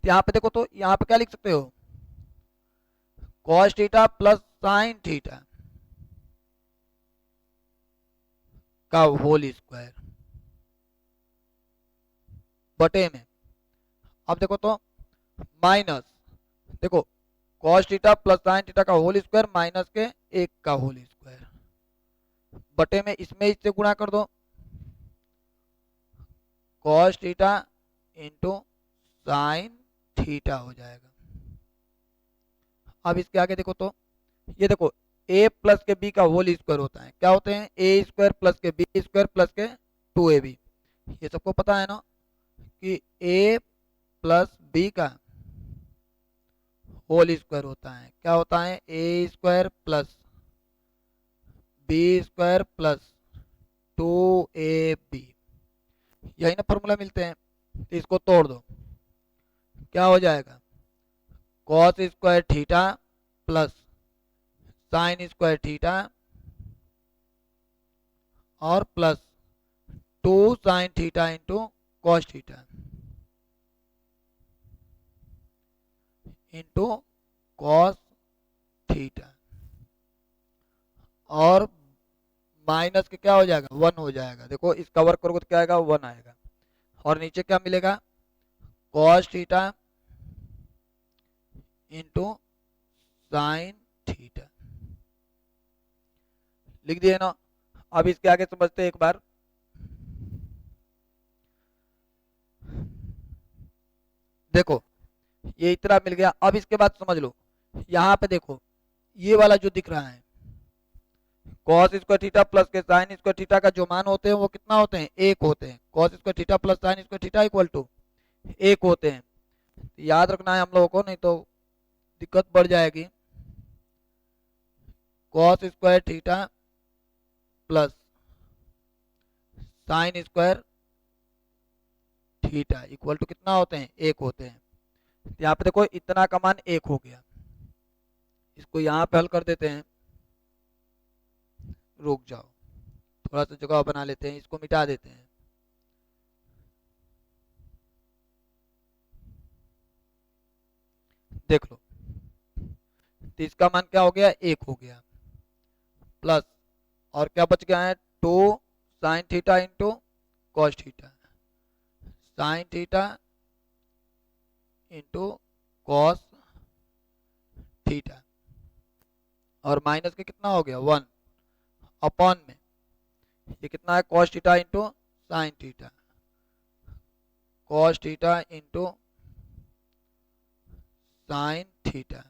यहाँ पे देखो तो यहाँ पे क्या लिख सकते हो, cos theta plus sine theta का होल स्क्वायर बटे में, अब देखो तो माइनस, देखो cos theta plus sine theta का होल स्क्वायर माइनस के 1 का होल स्क्वायर बटे में इसमें इससे गुणा कर दो, cos theta into sine theta हो जाएगा। अब इसके आगे देखो तो ये देखो a प्लस के b का होल स्क्वायर होता है, क्या होते हैं, a स्क्वायर प्लस के b स्क्वायर प्लस के 2ab, ये सबको पता है ना कि a प्लस b का होल स्क्वायर होता है, क्या होता है, a square plus b square plus 2ab, यही ना फॉर्मूला मिलते हैं। तो इसको तोड़ दो, क्या हो जाएगा, cos square theta plus sine square theta और plus 2 sine theta into cos theta into cos theta, और माइनस के क्या हो जाएगा, 1 हो जाएगा। देखो इसका वर्क करोगे तो क्या आएगा, 1 आएगा, और नीचे क्या मिलेगा, cos theta into sine theta, लिख दिए ना। अब इसके आगे समझते हैं एक बार, देखो ये इतना मिल गया। अब इसके बाद समझ लो, यहाँ पे देखो ये वाला जो दिख रहा है cos स्क्वायर थीटा प्लस के साइन स्क्वायर थीटा का जो मान होते हैं वो कितना होते हैं, 1 होते हैं। cos square theta plus sine square theta equal to 1 होते हैं, याद रखना है हम लोगों को, नहीं तो दिक्कत बढ़ जाएगी। cos square theta plus sine square theta equal to कितना होते हैं, 1 होते हैं। यहाँ पे देखो इतना का मान 1 हो गया, इसको यहाँ पे हल कर देते हैं, रुक जाओ थोड़ा सा जगह बना लेते हैं, इसको मिटा देते हैं। देख लो तो इसका मान क्या हो गया, 1 हो गया, प्लस और क्या बच गया है, 2 sine theta into cos theta, sign theta into cos theta, और माइनस के कितना हो गया, 1 अपॉन में ये कितना है, cos theta into sine theta, cos theta into sine theta.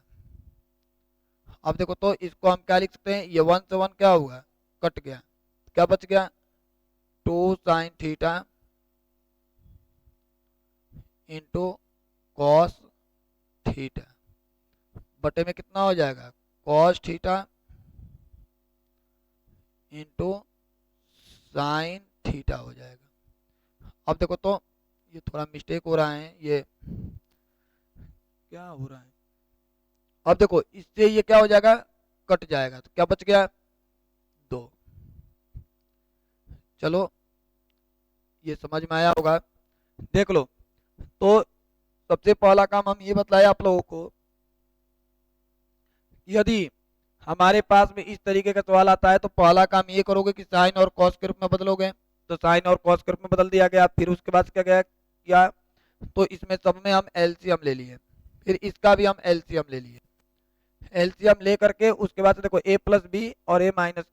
अब देखो तो इसको हम क्या लिख सकते हैं, ये 1 से 1 क्या हुआ, कट गया, क्या बच गया, 2 sine theta into cos theta बटे में कितना हो जाएगा, cos theta into sine theta हो जाएगा। अब देखो तो ये थोड़ा मिस्टेक हो रहा है, ये क्या हो रहा है, अब देखो इससे ये क्या हो जाएगा, कट जाएगा, तो क्या बच गया, 2। चलो ये समझ में आया होगा। देख लो तो सबसे पहला काम हम ये बतलाया आप लोगों को, यदि हमारे पास में इस तरीके का सवाल आता है तो पहला काम ये करोगे कि साइन और कॉस के रूप में बदलोगे, तो साइन और कॉस के रूप में बदल दिया गया। फिर उसके बाद क्या गया किया, तो इसमें सब में हम एलसीएम ले लिए, फिर इसका भी हम एलसीएम ले लिए, एलसीएम ले करके उसके बाद देखो a प्लस बी और a माइनस,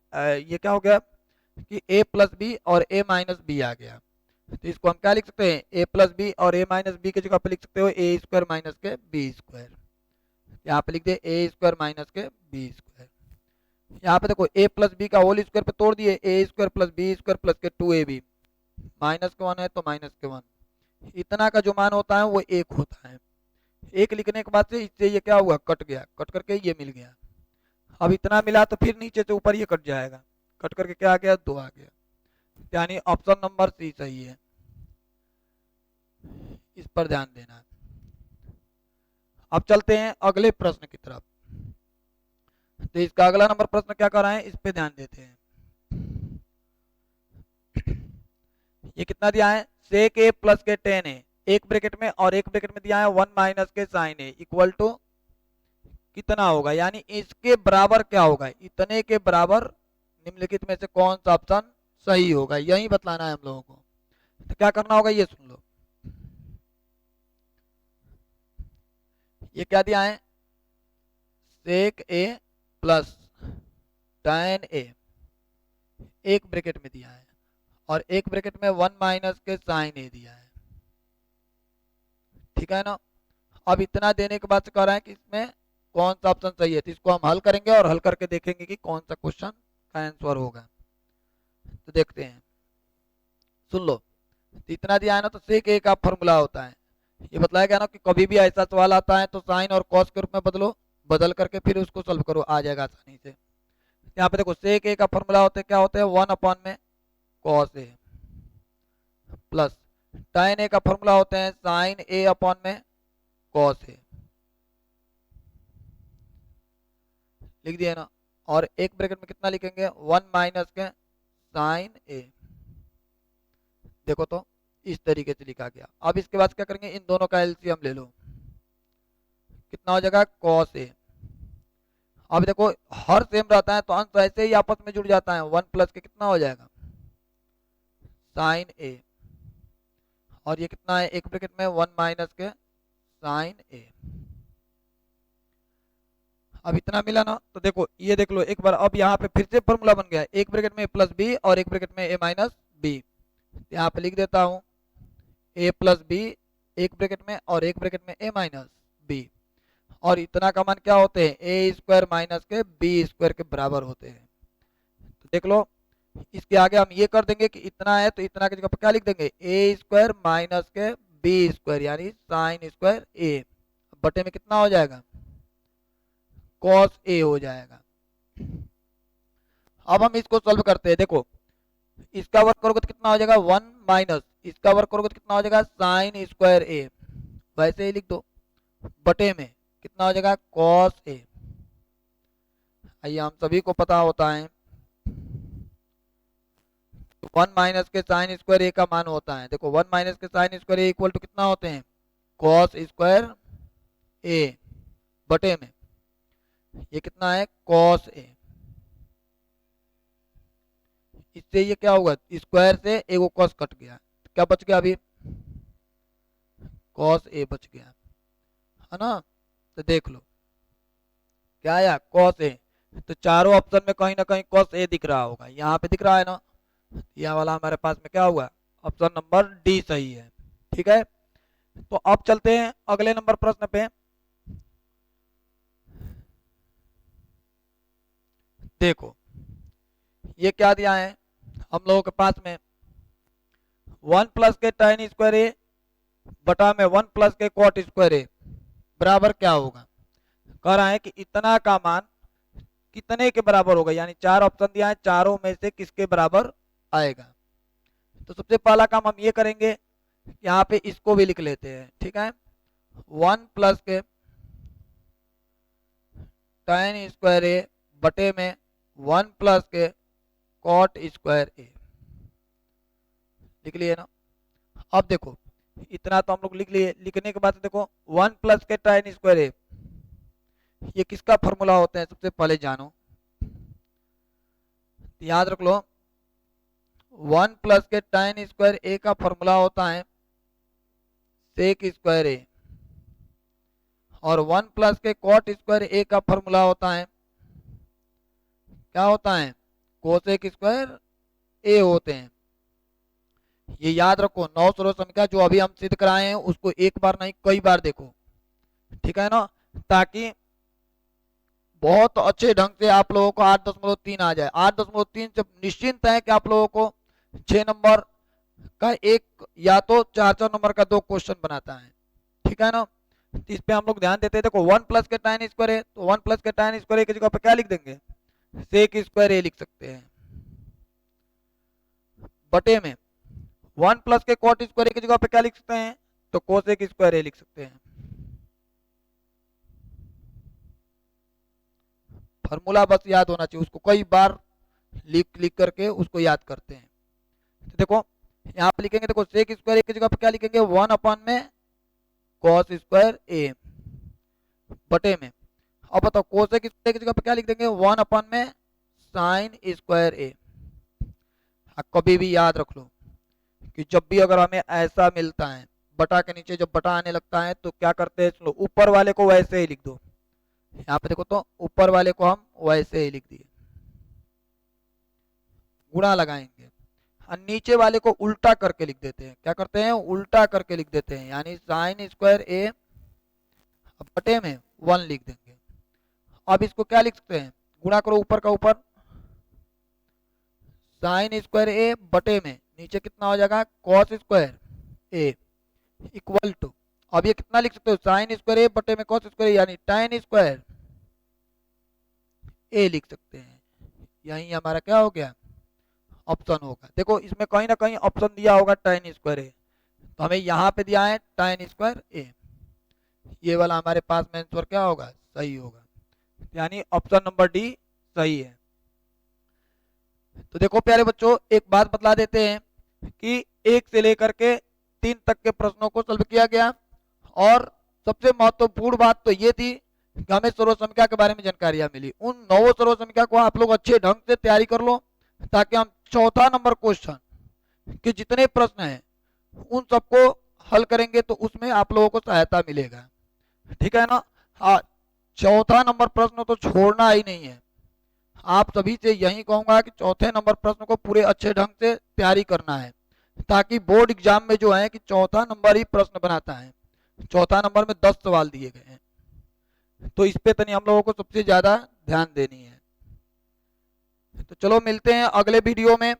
ये क्या हो गया कि a प्लस बी और a माइनस बी आ गया। तो इसको हम क्या लिख सकते हैं, a प्लस बी और a माइनस बी की जगह पे लिख सकते हो a स्क्वायर माइनस के b स्क्वायर, यहाँ पे लिख दे a स्क्वायर माइनस के b स्क्वायर। यहाँ पे देखो a प्लस बी का होल स्क्वायर पे तोड़ दिए, A square plus B square plus के 2ab, माइनस के 1 है तो माइनस के 1, इतना का जो मान होता है वो 1 होता है। 1 लिखने के बाद से इससे ये क्या हुआ, कट गया, कट करके ये मिल गया। अब इतना मिला तो फिर नीचे से ऊपर ये कट जाएगा, कट करके क्या आ गया, 2 आ गया, यानी ऑप्शन नंबर सी सही है। इस पर ध्यान देना। अब चलते हैं अगले प्रश्न की तरफ। तो इसका अगला नंबर प्रश्न क्या कर रहे हैं, इस पे ध्यान देते हैं। ये कितना दिया है, सेक ए प्लस के टेन ए, एक ब्रैकेट में और एक ब्रैकेट में दिया है 1 माइनस के साइन ए इक्वल टू कितना होगा, यानी इसके बराबर क्या होगा, इतने के बराबर निम्नलिखित में से कौन सा ऑप्शन सही होगा, यही बतलाना है हम लोगों को। तो क्या करना होगा, ये सुन लो। ये क्या दिया है, सेक ए प्लस tan ए, एक ब्रैकेट में दिया है, और एक ब्रैकेट में 1 माइनस के साइन ए दिया है, ठीक है ना। अब इतना देने के बाद से कह रहा है कि इसमें कौन सा ऑप्शन सही है, तो इसको हम हल करेंगे और हल करके देखेंगे कि कौन सा क्वेश्चन का आंसर होगा। तो देखते हैं, सुन लो। तो इतना दिया है ना, तो सेक ए का फॉर्मूला होता है, ये बताया गया ना कि कभी भी ऐसा सवाल आता है तो साइन और कॉस के रूप में बदलो, बदल करके फिर उसको सॉल्व करो, आ जाएगा आसानी से। यहाँ पे देखो सेक ए का फॉर्मूला होता है, क्या होता है, 1 अपॉन में कॉस ए प्लस tan ए का फॉर्मूला होते हैं साइन ए अपॉन में कॉस ए, लिख दिया ना। और एक ब्रैकेट में कितना लिखेंगे, 1 माइनस के साइन ए, देखो तो इस तरीके से लिखा गया। अब इसके बाद क्या करेंगे, इन दोनों का एलसीएम ले लो, कितना हो जाएगा, कॉस ए। अब देखो हर सेम रहता है तो अंश ऐसे ही आपस में जुड़ जाता है, 1 प्लस के कितना हो जाएगा, साइन ए, और ये कितना है, एक ब्रैकेट में 1 माइनस के साइन ए। अब इतना मिला ना, तो देखो ये देख लो एक बार, अब यहाँ पे फिर से फॉर्मूला बन गया है, एक ब्रैकेट में प्लस बी और एक ब्रैकेट में ए माइनस बी। यहाँ पे लिख देता हूँ ए प्लस बी एक ब्रैकेट में और एक ब्रैकेट में ए माइनस बी, और इतना का मान क्या होते हैं, ए स्क्वायर माइनस के बी स्क्वायर के बराबर होते हैं। तो देख लो इसके आगे हम ये कर देंगे कि इतना है तो इतना की जगह पर क्या लिख देंगे, ए स्क्वायर माइनस के बी स्क्वायर, यानी साइन स्क्वायर ए, बटे में कितना हो जाएगा, कॉस ए हो जाएगा। अब हम इसको सॉल्व करते हैं, देखो इसका वर्क करोगे तो कितना हो जाएगा, 1 माइनस इसका वर्क करोगे तो कितना हो जाएगा, साइन स्क्वायर ए, वैसे ही लिख दो, बटे में कितना हो जाएगा, कॉस ए। आइए हम सभी को पता होता है 1 माइनस के साइन स्क्वायर ए का मान होता है, देखो 1 माइनस के sine square A equal to कितना होते हैं, कॉस स्क्वायर ए, बटे में ये कितना है, कॉस ए। इससे ये क्या होगा, स्क्वायर से एक कॉस कट गया, तो क्या बच गया, अभी कॉस ए बच गया, है ना। तो देख लो क्या आया, कॉस ए। तो चारों ऑप्शन में कहीं ना कहीं कॉस ए दिख रहा होगा, यहाँ पे दिख रहा है ना, यह वाला हमारे पास में क्या हुआ, ऑप्शन नंबर डी सही है, ठीक है। तो अब चलते हैं अगले नंबर प्रश्न पे। देखो ये क्या दिया है हम लोगों के पास में, 1 प्लस के tan स्क्वायर ए बटा में 1 प्लस के कॉट स्क्वायर ए बराबर क्या होगा। कह रहा है कि इतना का मान कितने के बराबर होगा, यानी चार ऑप्शन दिया है, चारों में से किसके बराबर आएगा। तो सबसे पहला काम हम ये करेंगे, यहाँ पे इसको भी लिख लेते हैं, ठीक है। 1 प्लस के tan स्क्वायर ए बटे में 1 प्लस के कॉट स्क्वायर ए, लिख लिए ना। अब देखो इतना तो हम लोग लिख लिए, लिखने के बाद देखो 1 प्लस के tan स्क्वायर ए, ये किसका फॉर्मूला होता है, सबसे पहले जानो, याद रख लो 1 प्लस के tan स्क्वायर ए का फॉर्मूला होता है सेक स्क्वायर ए, और 1 प्लस के कॉट स्क्वायर ए का फॉर्मूला होता है, क्या होता है, कोसेक स्क्वायर ए होते हैं। ये याद रखो, 9 सरल समीकरण जो अभी हम सिद्ध कराए हैं उसको एक बार नहीं कई बार देखो, ठीक है ना, ताकि बहुत अच्छे ढंग से आप लोगों को 8.3 आ जाए। 8.3 से निश्चिंत है कि आप लोगों को 6 नंबर का एक या तो 4 नंबर का 2 क्वेश्चन बनाता है, ठीक है ना। इस पे हम लोग ध्यान देते हैं। देखो 1 प्लस के tan स्क्वायर है, तो 1 प्लस के tan स्क्वायर की जगह पे क्या लिख देंगे, सेक स्क्वायर ए लिख सकते हैं। बटे में 1 प्लस के कॉट स्क्वायर की जगह पे क्या लिख सकते हैं, तो कोसेक स्क्वायर ए लिख सकते हैं। फॉर्मूला बस याद होना चाहिए, उसको कई बार लिख लिख करके उसको याद करते हैं। तो देखो यहाँ पे लिखेंगे, देखो सेक स्क्वायर ए की जगह पे क्या लिखेंगे, 1 अपॉन में कॉस स्क्वायर ए बटे में, अब बताओ कोसेक स्क्वायर की जगह पे क्या लिख देंगे, 1 अपॉन में साइन स्क्वायर ए। कभी भी याद रख लो कि जब भी अगर हमें ऐसा मिलता है, बटा के नीचे जब बटा आने लगता है तो क्या करते हैं, चलो ऊपर वाले को वैसे ही लिख दो। यहाँ पे देखो तो ऊपर वाले को हम वैसे ही लिख दिए, गुणा लगाएंगे, और नीचे वाले को उल्टा करके लिख देते हैं। क्या करते हैं, उल्टा करके लिख देते हैं, यानी साइन स्क्वायर ए बटे में 1 लिख देंगे। अब इसको क्या लिख सकते हैं, गुणा करो ऊपर का ऊपर, साइन स्क्वायर ए बटे में नीचे कितना हो जाएगा, cos square A equal to, अब ये कितना लिख सकते हो, साइन स्क्वायर ए बटे में कॉस स्क्वायर यानी tan स्क्वायर ए लिख सकते हैं। यही हमारा क्या हो गया, ऑप्शन होगा। देखो इसमें कहीं ना कहीं ऑप्शन दिया होगा tan स्क्वायर ए, तो हमें यहाँ पे दिया है tan स्क्वायर ए, ये वाला हमारे पास में आंसर क्या होगा, सही होगा, यानी ऑप्शन नंबर डी सही है। तो देखो प्यारे बच्चों, एक बात बतला देते हैं कि 1 से लेकर के 3 तक के प्रश्नों को सॉल्व किया गया, और सबसे महत्वपूर्ण बात तो ये थी कि हमें सर्वसंख्या के बारे में जानकारियां मिली। उन 9 सर्वसंख्या को आप लोग अच्छे ढंग से तैयारी कर लो, ताकि हम चौथा नंबर क्वेश्चन के जितने प्रश्न हैं उन सबको हल करेंगे तो उसमें आप लोगों को सहायता मिलेगा, ठीक है ना। हाँ, चौथा नंबर प्रश्न तो छोड़ना ही नहीं है। आप सभी से यही कहूंगा कि चौथे नंबर प्रश्न को पूरे अच्छे ढंग से तैयारी करना है, ताकि बोर्ड एग्जाम में जो है कि चौथा नंबर ही प्रश्न बनाता है। चौथा नंबर में 10 सवाल दिए गए हैं, तो इस पे तनी हम लोगों को सबसे ज्यादा ध्यान देनी है। तो चलो मिलते हैं अगले वीडियो में।